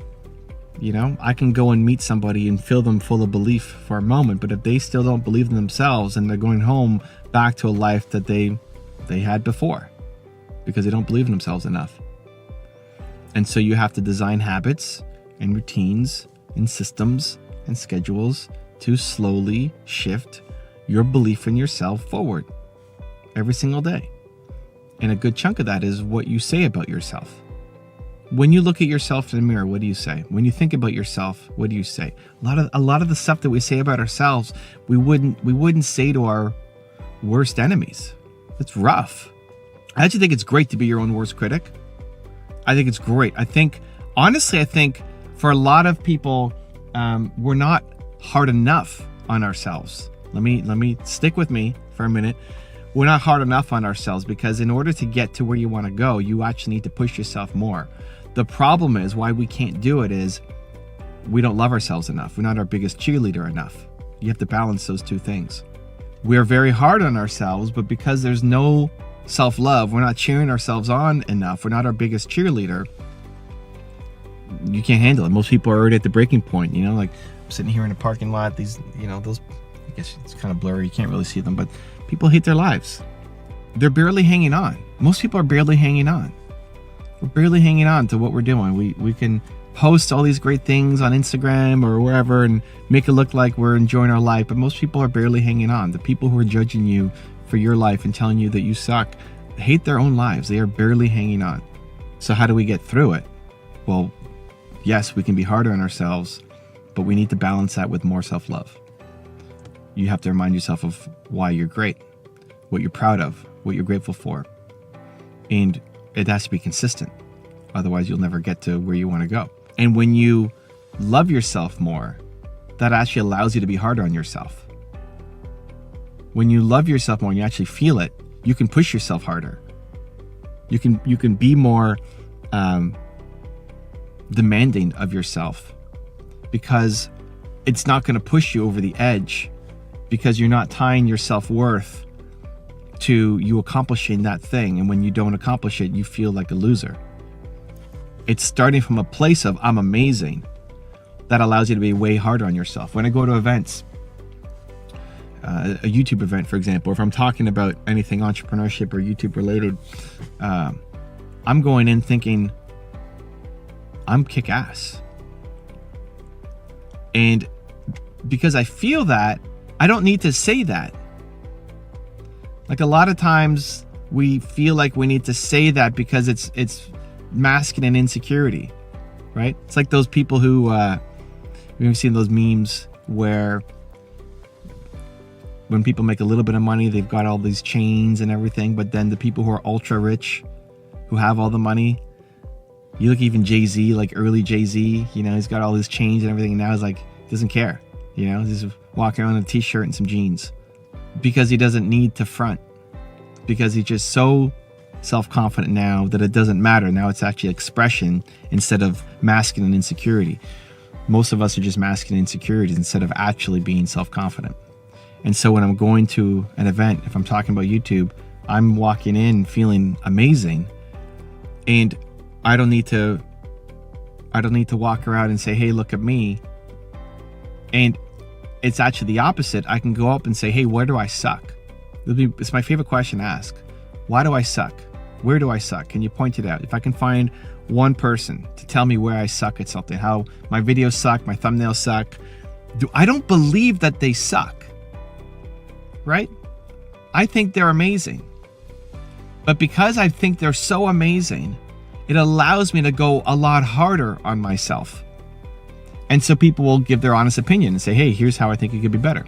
You know, I can go and meet somebody and fill them full of belief for a moment, but if they still don't believe in themselves and they're going home back to a life that they had before because they don't believe in themselves enough. And so you have to design habits and routines and systems and schedules to slowly shift your belief in yourself forward every single day. And a good chunk of that is what you say about yourself. When you look at yourself in the mirror, what do you say? When you think about yourself, what do you say? A lot of the stuff that we say about ourselves, we wouldn't say to our worst enemies. It's rough. I actually think it's great to be your own worst critic. I think it's great. Honestly, I think for a lot of people, we're not hard enough on ourselves. Let me stick with me for a minute. We're not hard enough on ourselves because in order to get to where you want to go, you actually need to push yourself more. The problem is why we can't do it is we don't love ourselves enough. We're not our biggest cheerleader enough. You have to balance those two things. We are very hard on ourselves, but because there's no self-love, we're not cheering ourselves on enough. We're not our biggest cheerleader. You can't handle it. Most people are already at the breaking point, you know, like I'm sitting here in a parking lot, these, you know, those, I guess it's kind of blurry. You can't really see them, but people hate their lives. They're barely hanging on. Most people are barely hanging on. We're barely hanging on to what we're doing. We can post all these great things on Instagram or wherever and make it look like we're enjoying our life, but most people are barely hanging on. The people who are judging you for your life and telling you that you suck hate their own lives. They are barely hanging on. So how do we get through it? Well, yes, we can be harder on ourselves, but we need to balance that with more self-love. You have to remind yourself of why you're great, what you're proud of, what you're grateful for. And it has to be consistent. Otherwise, you'll never get to where you want to go. And when you love yourself more, that actually allows you to be harder on yourself. When you love yourself more and you actually feel it, you can push yourself harder. You can be more demanding of yourself because it's not going to push you over the edge because you're not tying your self-worth to you accomplishing that thing. And when you don't accomplish it, you feel like a loser. It's starting from a place of I'm amazing that allows you to be way harder on yourself. When I go to events, a YouTube event, for example, if I'm talking about anything entrepreneurship or YouTube related, I'm going in thinking I'm kick-ass. And because I feel that, I don't need to say that. Like a lot of times we feel like we need to say that because it's masking an insecurity, right? It's like those people who, we've seen those memes where when people make a little bit of money, they've got all these chains and everything, but then the people who are ultra rich, who have all the money, you look even Jay-Z, like early Jay-Z, you know, he's got all his chains and everything, and now he's like, doesn't care, you know, he's just walking around in a t-shirt and some jeans because he doesn't need to front, because he's just so self-confident now that it doesn't matter. Now it's actually expression instead of masking an insecurity. Most of us are just masking insecurities instead of actually being self-confident. And so when I'm going to an event, if I'm talking about YouTube, I'm walking in feeling amazing, and I don't need to walk around and say, hey, look at me. And it's actually the opposite. I can go up and say, hey, where do I suck? It's my favorite question to ask. Why do I suck? Where do I suck? Can you point it out? If I can find one person to tell me where I suck at something, how my videos suck, my thumbnails suck, I don't believe that they suck, right? I think they're amazing. But because I think they're so amazing, it allows me to go a lot harder on myself. And so people will give their honest opinion and say, hey, here's how I think it could be better.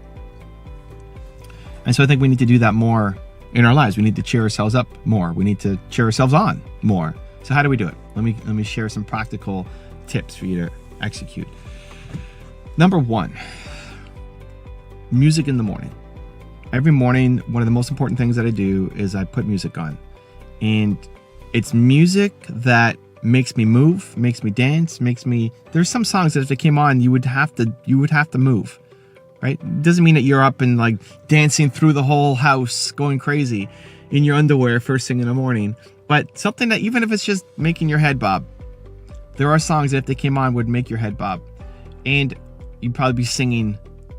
And so I think we need to do that more in our lives. We need to cheer ourselves up more. We need to cheer ourselves on more. So how do we do it? Let me share some practical tips for you to execute. Number 1, music in the morning. Every morning, one of the most important things that I do is I put music on. And it's music that makes me move, makes me dance, there's some songs that if they came on, you would have to move, right? It doesn't mean that you're up and like dancing through the whole house, going crazy in your underwear first thing in the morning, but something that even if it's just making your head bob, there are songs that if they came on would make your head bob. And you'd probably be singing,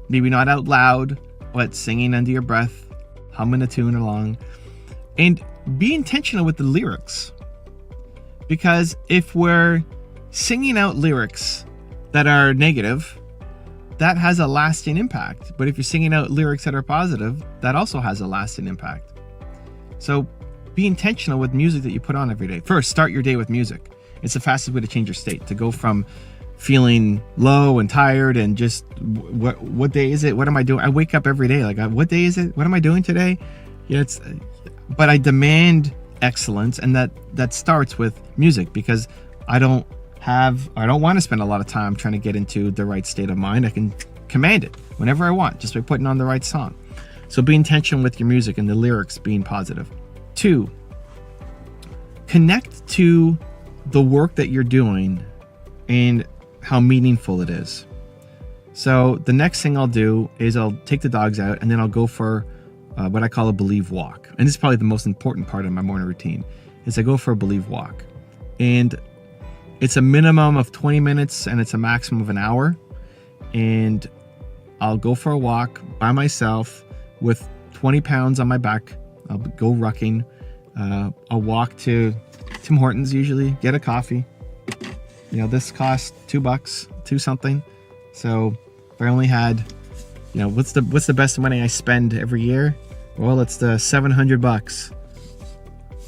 maybe not out loud, but singing under your breath, humming a tune along. And be intentional with the lyrics. Because if we're singing out lyrics that are negative, that has a lasting impact. But if you're singing out lyrics that are positive, that also has a lasting impact. So be intentional with music that you put on every day. First, start your day with music. It's the fastest way to change your state, to go from feeling low and tired and just what day is it? What am I doing? I wake up every day like, what day is it? What am I doing today? Yeah, but I demand excellence, and that starts with music, because I don't want to spend a lot of time trying to get into the right state of mind. I can command it whenever I want just by putting on the right song. So be intentional with your music and the lyrics being positive. 2, connect to the work that you're doing and how meaningful it is. So the next thing I'll do is I'll take the dogs out, and then I'll go for what I call a believe walk. And this is probably the most important part of my morning routine, is I go for a believe walk. And it's a minimum of 20 minutes and it's a maximum of an hour. And I'll go for a walk by myself with 20 pounds on my back. I'll go rucking. I'll walk to Tim Hortons usually, get a coffee. This costs $2, 2 something. So if I only had, what's the best money I spend every year? Well, it's the $700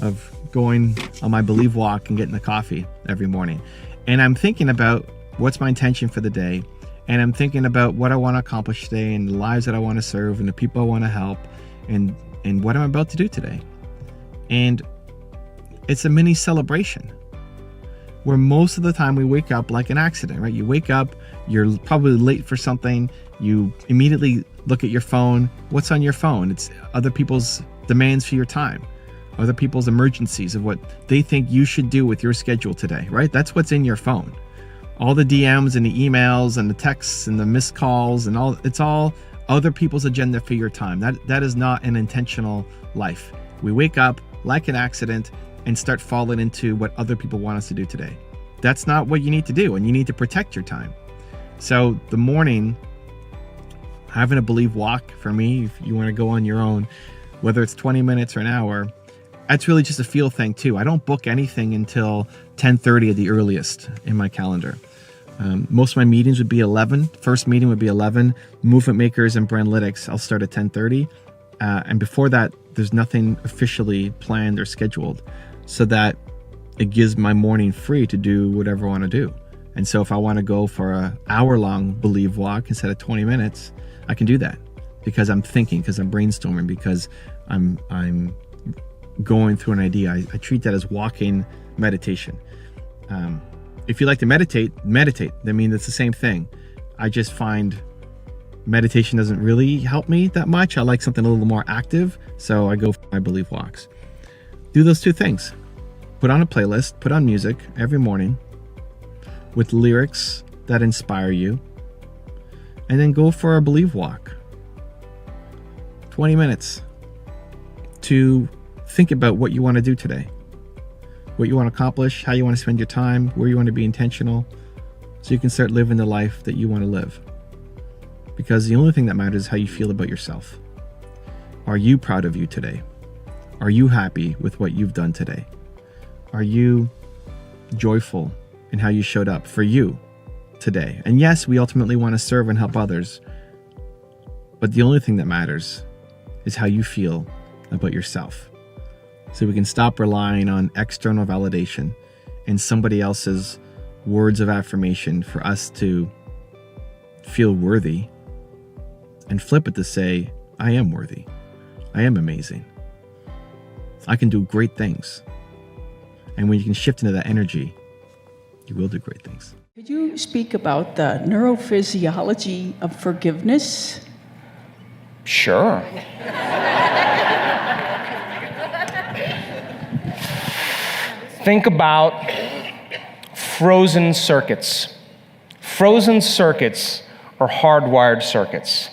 of going on my believe walk and getting the coffee every morning. And I'm thinking about what's my intention for the day. And I'm thinking about what I want to accomplish today and the lives that I want to serve and the people I want to help and what I'm about to do today. And it's a mini celebration where most of the time we wake up like an accident, right? You wake up, you're probably late for something, you immediately look at your phone. What's on your phone? It's other people's demands for your time, other people's emergencies of what they think you should do with your schedule today, right? That's what's in your phone. All the DMs and the emails and the texts and the missed calls and it's all other people's agenda for your time. That is not an intentional life. We wake up like an accident and start falling into what other people want us to do today. That's not what you need to do, and you need to protect your time. So the morning, having a believe walk for me, if you want to go on your own, whether it's 20 minutes or an hour, that's really just a feel thing too. I don't book anything until 10:30 at the earliest in my calendar. Most of my meetings would be 11. First meeting would be 11. Movement Makers and Brandlytics, I'll start at 10:30. And before that, there's nothing officially planned or scheduled, so that it gives my morning free to do whatever I want to do. And so if I want to go for an hour-long believe walk instead of 20 minutes, I can do that because I'm thinking, because I'm brainstorming, because I'm going through an idea. I treat that as walking meditation. If you like to meditate. I mean, it's the same thing. I just find meditation doesn't really help me that much. I like something a little more active, so I go for my believe walks. Do those 2 things. Put on a playlist, put on music every morning with lyrics that inspire you, and then go for a believe walk. 20 minutes to think about what you want to do today, what you want to accomplish, how you want to spend your time, where you want to be intentional, so you can start living the life that you want to live. Because the only thing that matters is how you feel about yourself. Are you proud of you today? Are you happy with what you've done today? Are you joyful in how you showed up for you today? And yes, we ultimately want to serve and help others, but the only thing that matters is how you feel about yourself. So we can stop relying on external validation and somebody else's words of affirmation for us to feel worthy, and flip it to say, I am worthy. I am amazing. I can do great things. And when you can shift into that energy, you will do great things. Could you speak about the neurophysiology of forgiveness? Sure. Think about frozen circuits. Frozen circuits are hardwired circuits.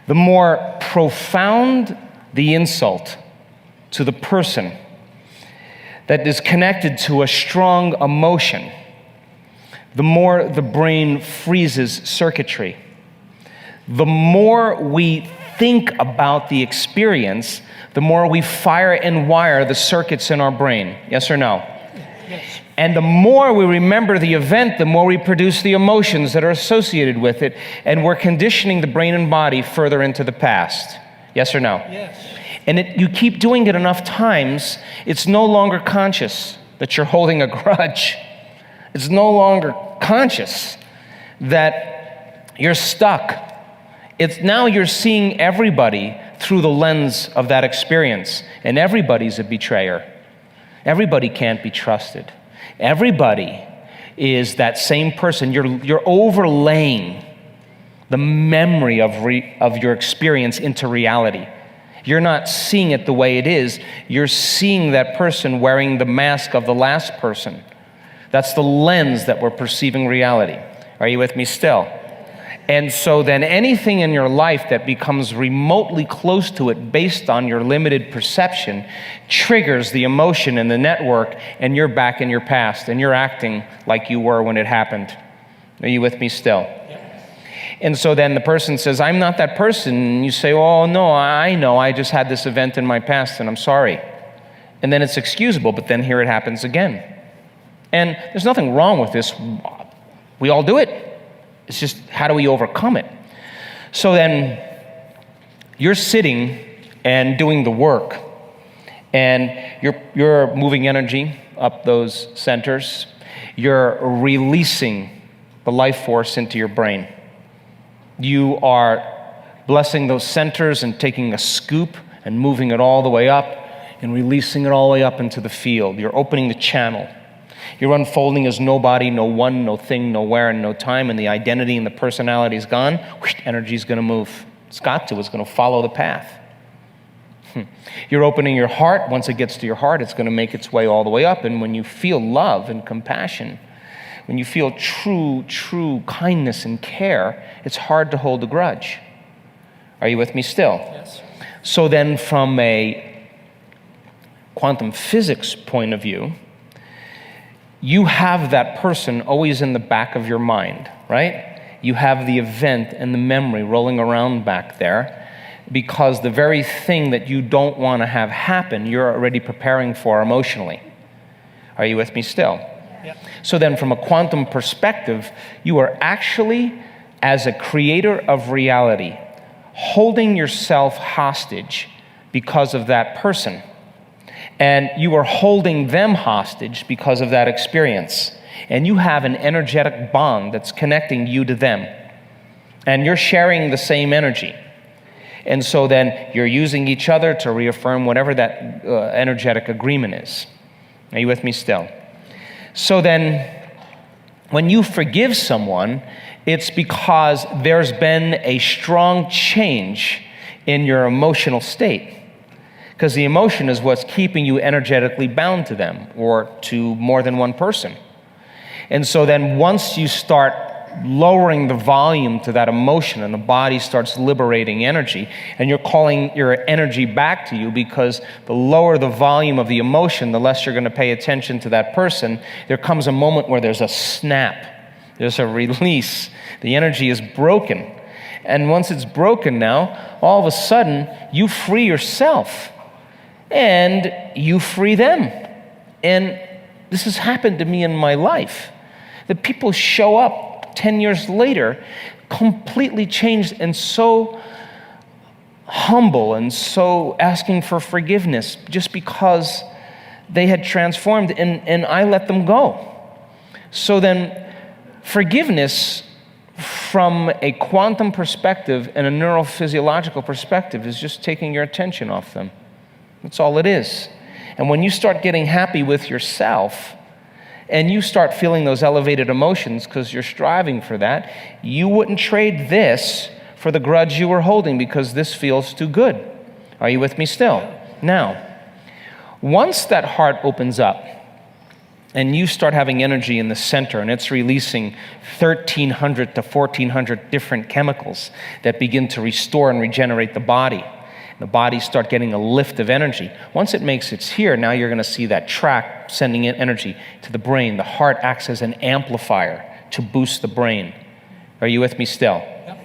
The more profound the insult to the person that is connected to a strong emotion, the more the brain freezes circuitry. The more we think about the experience, the more we fire and wire the circuits in our brain. Yes or no? Yes. And the more we remember the event, the more we produce the emotions that are associated with it, and we're conditioning the brain and body further into the past. Yes or no? Yes. And you keep doing it enough times, it's no longer conscious that you're holding a grudge. It's no longer conscious that you're stuck. It's now you're seeing everybody through the lens of that experience, and everybody's a betrayer. Everybody can't be trusted. Everybody is that same person. You're overlaying the memory of your experience into reality. You're not seeing it the way it is. You're seeing that person wearing the mask of the last person. That's the lens that we're perceiving reality. Are you with me still? And so then anything in your life that becomes remotely close to it based on your limited perception triggers the emotion in the network, and you're back in your past and you're acting like you were when it happened. Are you with me still? And so then the person says, I'm not that person. And you say, oh, no, I know. I just had this event in my past and I'm sorry. And then it's excusable, but then here it happens again. And there's nothing wrong with this. We all do it. It's just, how do we overcome it? So then you're sitting and doing the work, and you're moving energy up those centers. You're releasing the life force into your brain. You are blessing those centers and taking a scoop and moving it all the way up and releasing it all the way up into the field. You're opening the channel. You're unfolding as nobody, no one, no thing, nowhere, and no time, and the identity and the personality is gone. Energy's going to move. It's got to. It's going to follow the path. You're opening your heart. Once it gets to your heart, it's going to make its way all the way up. And when you feel love and compassion, when you feel true kindness and care, it's hard to hold a grudge. Are you with me still? Yes. So then from a quantum physics point of view, you have that person always in the back of your mind, right? You have the event and the memory rolling around back there because the very thing that you don't want to have happen, you're already preparing for emotionally. Are you with me still? Yeah. So then from a quantum perspective, you are actually, as a creator of reality, holding yourself hostage because of that person. And you are holding them hostage because of that experience. And you have an energetic bond that's connecting you to them. And you're sharing the same energy. And so then you're using each other to reaffirm whatever that energetic agreement is. Are you with me still? So then when you forgive someone, it's because there's been a strong change in your emotional state. Because the emotion is what's keeping you energetically bound to them or to more than one person. And so then once you start lowering the volume to that emotion and the body starts liberating energy, and you're calling your energy back to you, because the lower the volume of the emotion, the less you're going to pay attention to that person, there comes a moment where there's a snap, there's a release. The energy is broken. And once it's broken now, all of a sudden, you free yourself. And you free them. And this has happened to me in my life. That people show up 10 years later, completely changed and so humble and so asking for forgiveness just because they had transformed, and I let them go. So then forgiveness from a quantum perspective and a neurophysiological perspective is just taking your attention off them. That's all it is. And when you start getting happy with yourself and you start feeling those elevated emotions because you're striving for that, you wouldn't trade this for the grudge you were holding because this feels too good. Are you with me still? Now, once that heart opens up and you start having energy in the center and it's releasing 1,300 to 1,400 different chemicals that begin to restore and regenerate the body, the body start getting a lift of energy. Once it makes its here, now you're going to see that track sending in energy to the brain. The heart acts as an amplifier to boost the brain. Are you with me still? Yep.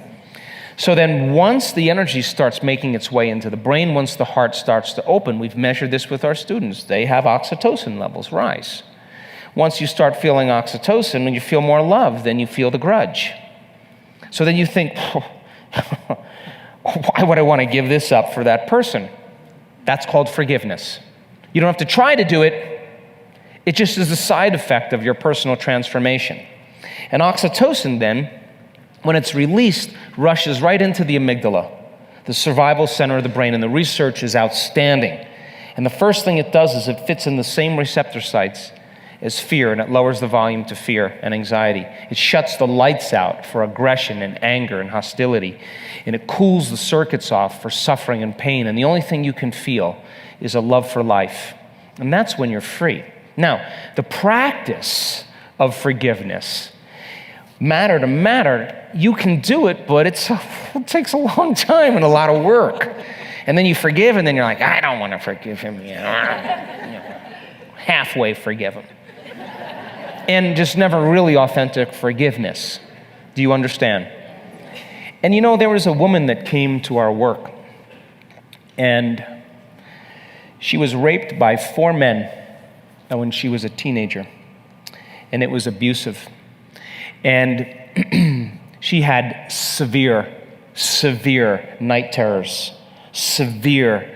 So then once the energy starts making its way into the brain, once the heart starts to open, we've measured this with our students. They have oxytocin levels rise. Once you start feeling oxytocin, when you feel more love, then you feel the grudge. So then you think, why would I want to give this up for that person? That's called forgiveness. You don't have to try to do it. It just is a side effect of your personal transformation. And oxytocin then, when it's released, rushes right into the amygdala, the survival center of the brain, and the research is outstanding. And the first thing it does is it fits in the same receptor sites as fear, and it lowers the volume to fear and anxiety. It shuts the lights out for aggression and anger and hostility, and it cools the circuits off for suffering and pain, and the only thing you can feel is a love for life. And that's when you're free. Now, the practice of forgiveness, matter to matter, you can do it, but it takes a long time and a lot of work. And then you forgive, and then you're like, I don't want to forgive him yet. Halfway forgive him. And just never really authentic forgiveness. Do you understand? And you know, there was a woman that came to our work, and she was raped by 4 men when she was a teenager, and it was abusive. And she had severe night terrors, severe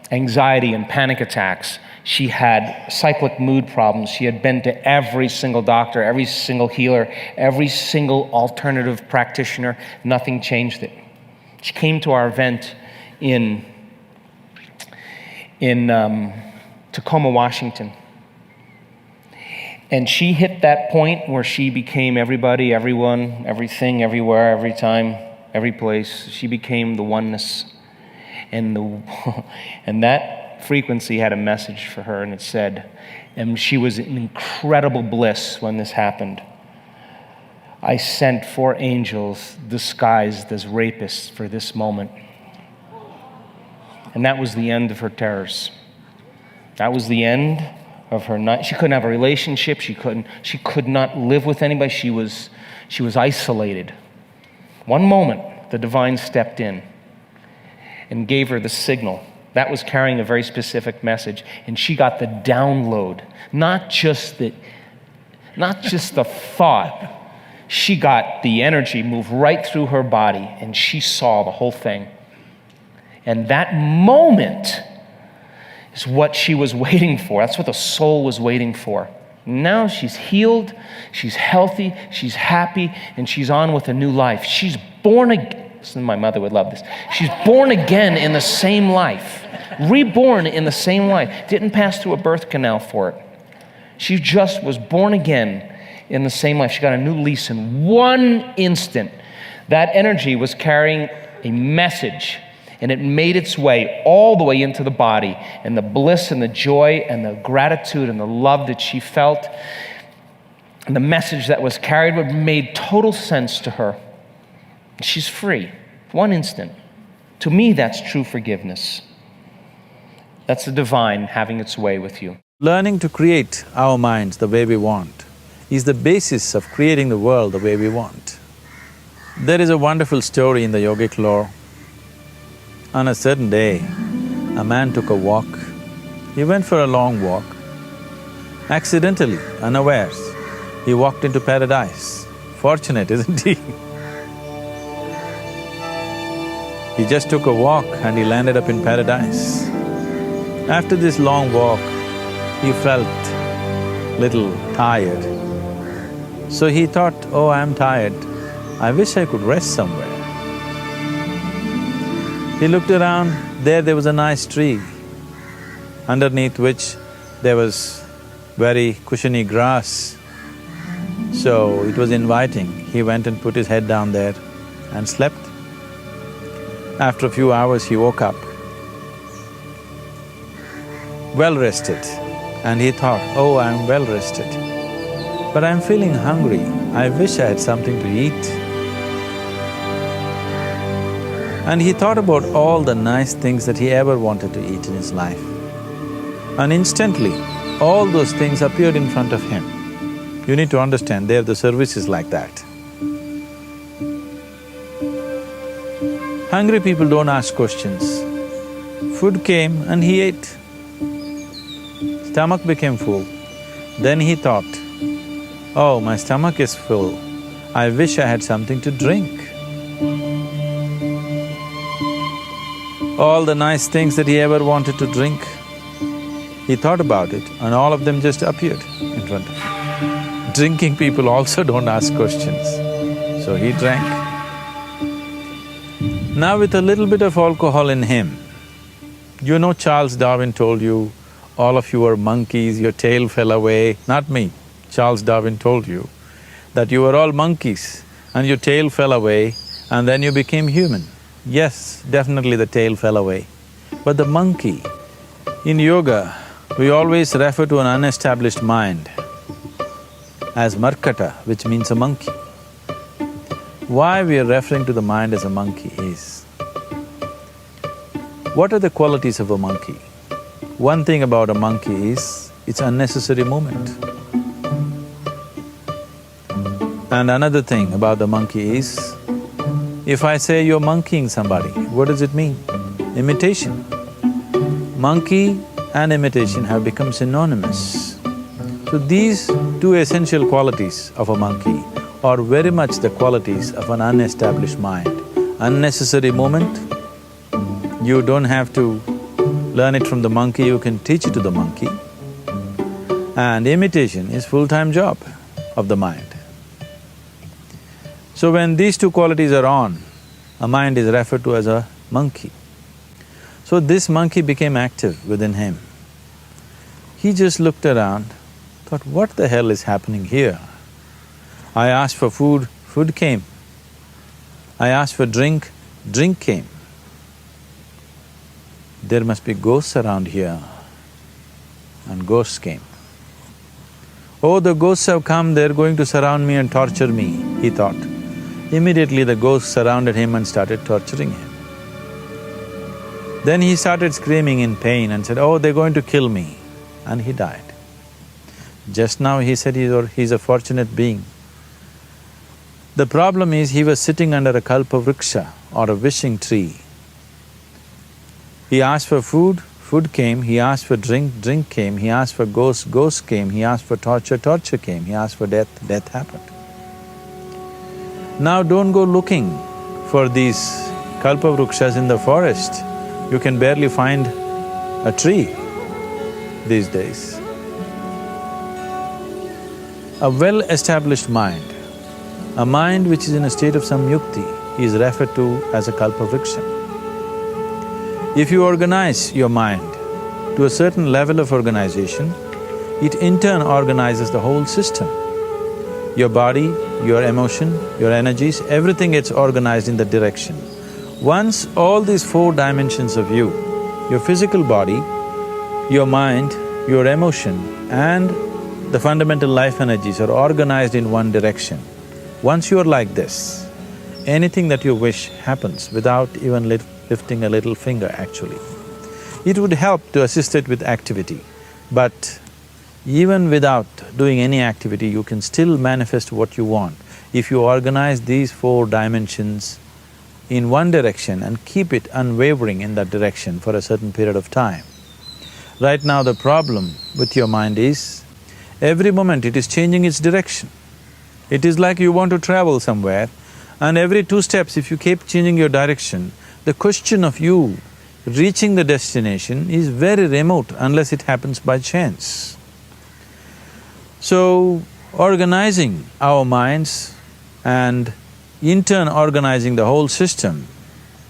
anxiety and panic attacks. She had cyclic mood problems. She had been to every single doctor, every single healer, every single alternative practitioner. Nothing changed it. She came to our event in Tacoma, Washington. And she hit that point where she became everybody, everyone, everything, everywhere, every time, every place. She became the oneness. And that frequency had a message for her, and it said, and she was in incredible bliss when this happened. I sent 4 angels disguised as rapists for this moment. And that was the end of her terrors. That was the end of her night. She couldn't have a relationship. She could not live with anybody. She was isolated. One moment, the divine stepped in and gave her the signal. That was carrying a very specific message, and she got the download, not just the thought. She got the energy move right through her body, and she saw the whole thing. And that moment is what she was waiting for. That's what the soul was waiting for. Now she's healed, she's healthy, she's happy, and she's on with a new life. She's born again. My mother would love this. She's born again in the same life. Reborn in the same life. Didn't pass through a birth canal for it. She just was born again in the same life. She got a new lease in one instant. That energy was carrying a message, and it made its way all the way into the body, and the bliss and the joy and the gratitude and the love that she felt, and the message that was carried made total sense to her. She's free. One instant. To me, that's true forgiveness. That's the divine having its way with you. Learning to create our minds the way we want is the basis of creating the world the way we want. There is a wonderful story in the yogic lore. On a certain day, a man took a walk. He went for a long walk. Accidentally, unawares, he walked into paradise. Fortunate, isn't he? He just took a walk and he landed up in paradise. After this long walk, he felt little tired. So he thought, oh, I'm tired, I wish I could rest somewhere. He looked around, there was a nice tree, underneath which there was very cushiony grass. So it was inviting. He went and put his head down there and slept. After a few hours, he woke up, well-rested, and he thought, oh, I'm well-rested, but I'm feeling hungry. I wish I had something to eat. And he thought about all the nice things that he ever wanted to eat in his life. And instantly, all those things appeared in front of him. You need to understand, the service is like that. Hungry people don't ask questions. Food came and he ate. Stomach became full. Then he thought, oh, my stomach is full, I wish I had something to drink. All the nice things that he ever wanted to drink, he thought about it and all of them just appeared in front of him. Drinking people also don't ask questions, so he drank. Now with a little bit of alcohol in him, you know Charles Darwin told you, all of you are monkeys, your tail fell away. Not me, Charles Darwin told you that you were all monkeys and your tail fell away and then you became human. Yes, definitely the tail fell away. But the monkey, in yoga, we always refer to an unestablished mind as markata, which means a monkey. Why we are referring to the mind as a monkey is, what are the qualities of a monkey? One thing about a monkey is, it's unnecessary movement. And another thing about the monkey is, if I say you're monkeying somebody, what does it mean? Imitation. Monkey and imitation have become synonymous. So these two essential qualities of a monkey are very much the qualities of an unestablished mind. Unnecessary movement, you don't have to learn it from the monkey, you can teach it to the monkey. And imitation is full-time job of the mind. So when these two qualities are on, a mind is referred to as a monkey. So this monkey became active within him. He just looked around, thought, what the hell is happening here? I asked for food, food came. I asked for drink, drink came. There must be ghosts around here, and ghosts came. Oh, the ghosts have come, they're going to surround me and torture me, he thought. Immediately the ghosts surrounded him and started torturing him. Then he started screaming in pain and said, oh, they're going to kill me, and he died. Just now he said he's a fortunate being. The problem is he was sitting under a kalpavriksha or a wishing tree. He asked for food, food came, he asked for drink, drink came, he asked for ghost, ghost came, he asked for torture, torture came, he asked for death, death happened. Now don't go looking for these kalpavrukshas in the forest. You can barely find a tree these days. A well-established mind, a mind which is in a state of samyukti, is referred to as a kalpavriksha. If you organize your mind to a certain level of organization, it in turn organizes the whole system. Your body, your emotion, your energies, everything gets organized in that direction. Once all these four dimensions of you, your physical body, your mind, your emotion and the fundamental life energies are organized in one direction, once you are like this, anything that you wish happens without even lifting a little finger actually. It would help to assist it with activity, but even without doing any activity, you can still manifest what you want if you organize these four dimensions in one direction and keep it unwavering in that direction for a certain period of time. Right now the problem with your mind is, every moment it is changing its direction. It is like you want to travel somewhere and every 2 steps if you keep changing your direction, the question of you reaching the destination is very remote unless it happens by chance. So, organizing our minds and in turn organizing the whole system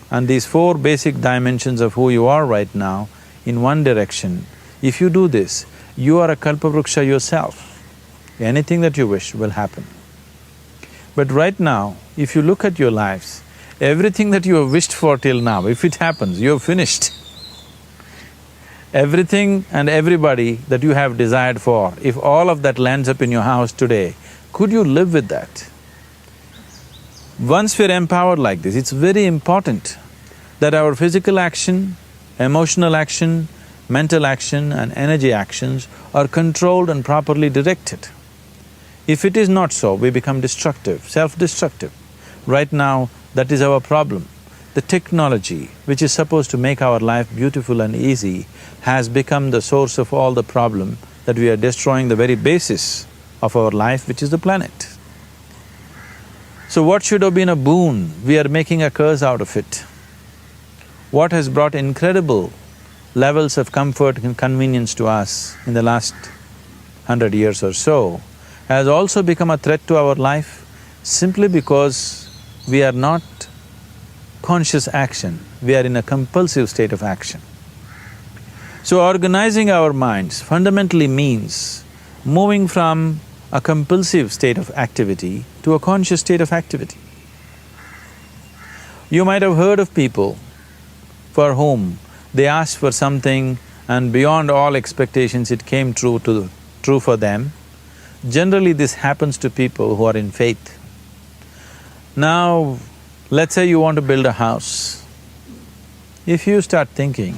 and these four basic dimensions of who you are right now in one direction, if you do this, you are a kalpavruksha yourself. Anything that you wish will happen. But right now, if you look at your lives, everything that you have wished for till now, if it happens, you have finished. Everything and everybody that you have desired for, if all of that lands up in your house today, could you live with that? Once we're empowered like this, it's very important that our physical action, emotional action, mental action and energy actions are controlled and properly directed. If it is not so, we become destructive, self-destructive. Right now, that is our problem. The technology, which is supposed to make our life beautiful and easy, has become the source of all the problem that we are destroying the very basis of our life, which is the planet. So what should have been a boon, we are making a curse out of it. What has brought incredible levels of comfort and convenience to us in the last 100 years or so has also become a threat to our life simply because we are not conscious action, we are in a compulsive state of action. So organizing our minds fundamentally means moving from a compulsive state of activity to a conscious state of activity. You might have heard of people for whom they asked for something and beyond all expectations it came true for them. Generally this happens to people who are in faith. Now, let's say you want to build a house. If you start thinking,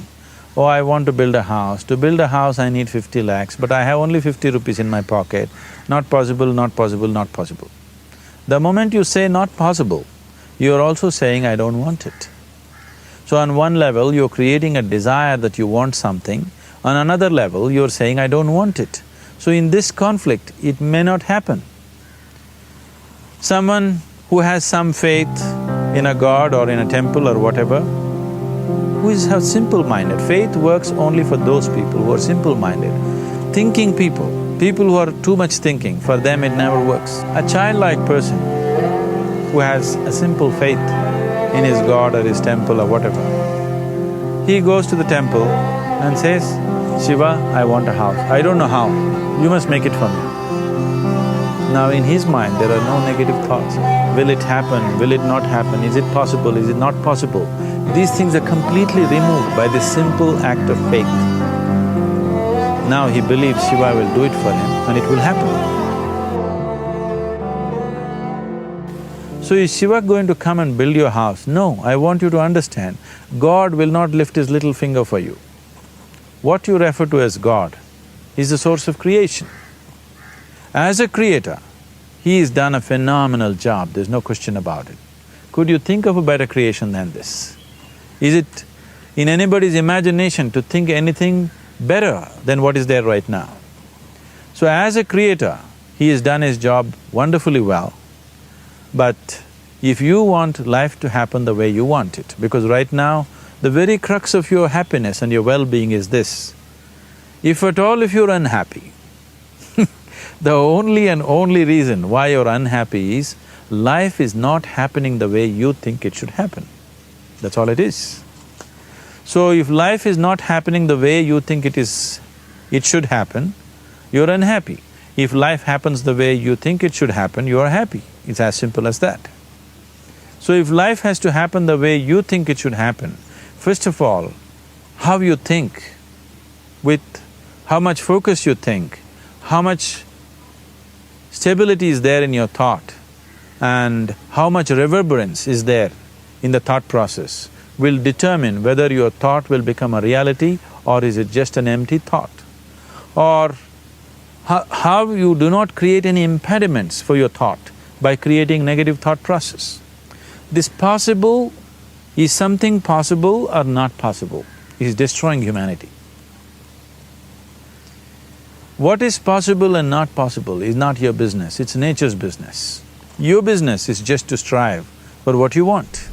oh, I want to build a house, to build a house I need 50 lakhs, but I have only 50 rupees in my pocket, not possible, not possible, not possible. The moment you say not possible, you are also saying I don't want it. So on one level, you're creating a desire that you want something, on another level, you're saying I don't want it. So in this conflict, it may not happen. Someone who has some faith in a god or in a temple or whatever, who is simple-minded. Faith works only for those people who are simple-minded. Thinking people who are too much thinking, for them it never works. A childlike person who has a simple faith in his god or his temple or whatever, he goes to the temple and says, Shiva, I want a house. I don't know how, you must make it for me. Now in his mind there are no negative thoughts. Will it happen? Will it not happen? Is it possible? Is it not possible? These things are completely removed by this simple act of faith. Now he believes Shiva will do it for him and it will happen. So is Shiva going to come and build your house? No, I want you to understand, God will not lift his little finger for you. What you refer to as God is the source of creation. As a creator, he has done a phenomenal job, there's no question about it. Could you think of a better creation than this? Is it in anybody's imagination to think anything better than what is there right now? So as a creator, he has done his job wonderfully well. But if you want life to happen the way you want it, because right now, the very crux of your happiness and your well-being is this. If at all if you're unhappy, the only and only reason why you're unhappy is life is not happening the way you think it should happen. That's all it is. So if life is not happening the way you think it should happen, you're unhappy. If life happens the way you think it should happen, you are happy. It's as simple as that. So if life has to happen the way you think it should happen, first of all, how you think, with how much focus you think, how much stability is there in your thought, and how much reverberance is there in the thought process will determine whether your thought will become a reality or is it just an empty thought. Or how you do not create any impediments for your thought by creating negative thought process. This possible, is something possible or not possible, is destroying humanity. What is possible and not possible is not your business, it's nature's business. Your business is just to strive for what you want.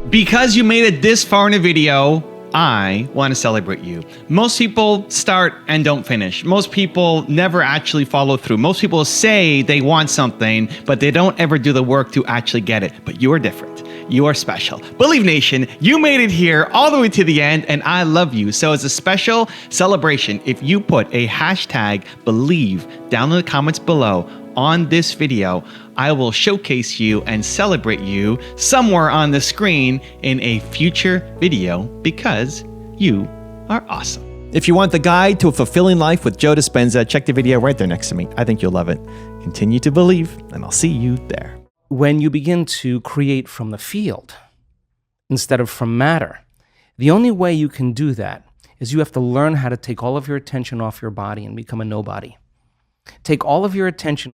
Because you made it this far in a video, I want to celebrate you. Most people start and don't finish. Most people never actually follow through. Most people say they want something, but they don't ever do the work to actually get it. But you are different. You are special. Believe Nation, you made it here all the way to the end, and I love you. So as a special celebration, if you put a hashtag believe down in the comments below on this video, I will showcase you and celebrate you somewhere on the screen in a future video because you are awesome. If you want the guide to a fulfilling life with Joe Dispenza, check the video right there next to me. I think you'll love it. Continue to believe, and I'll see you there. When you begin to create from the field instead of from matter, the only way you can do that is you have to learn how to take all of your attention off your body and become a nobody. Take all of your attention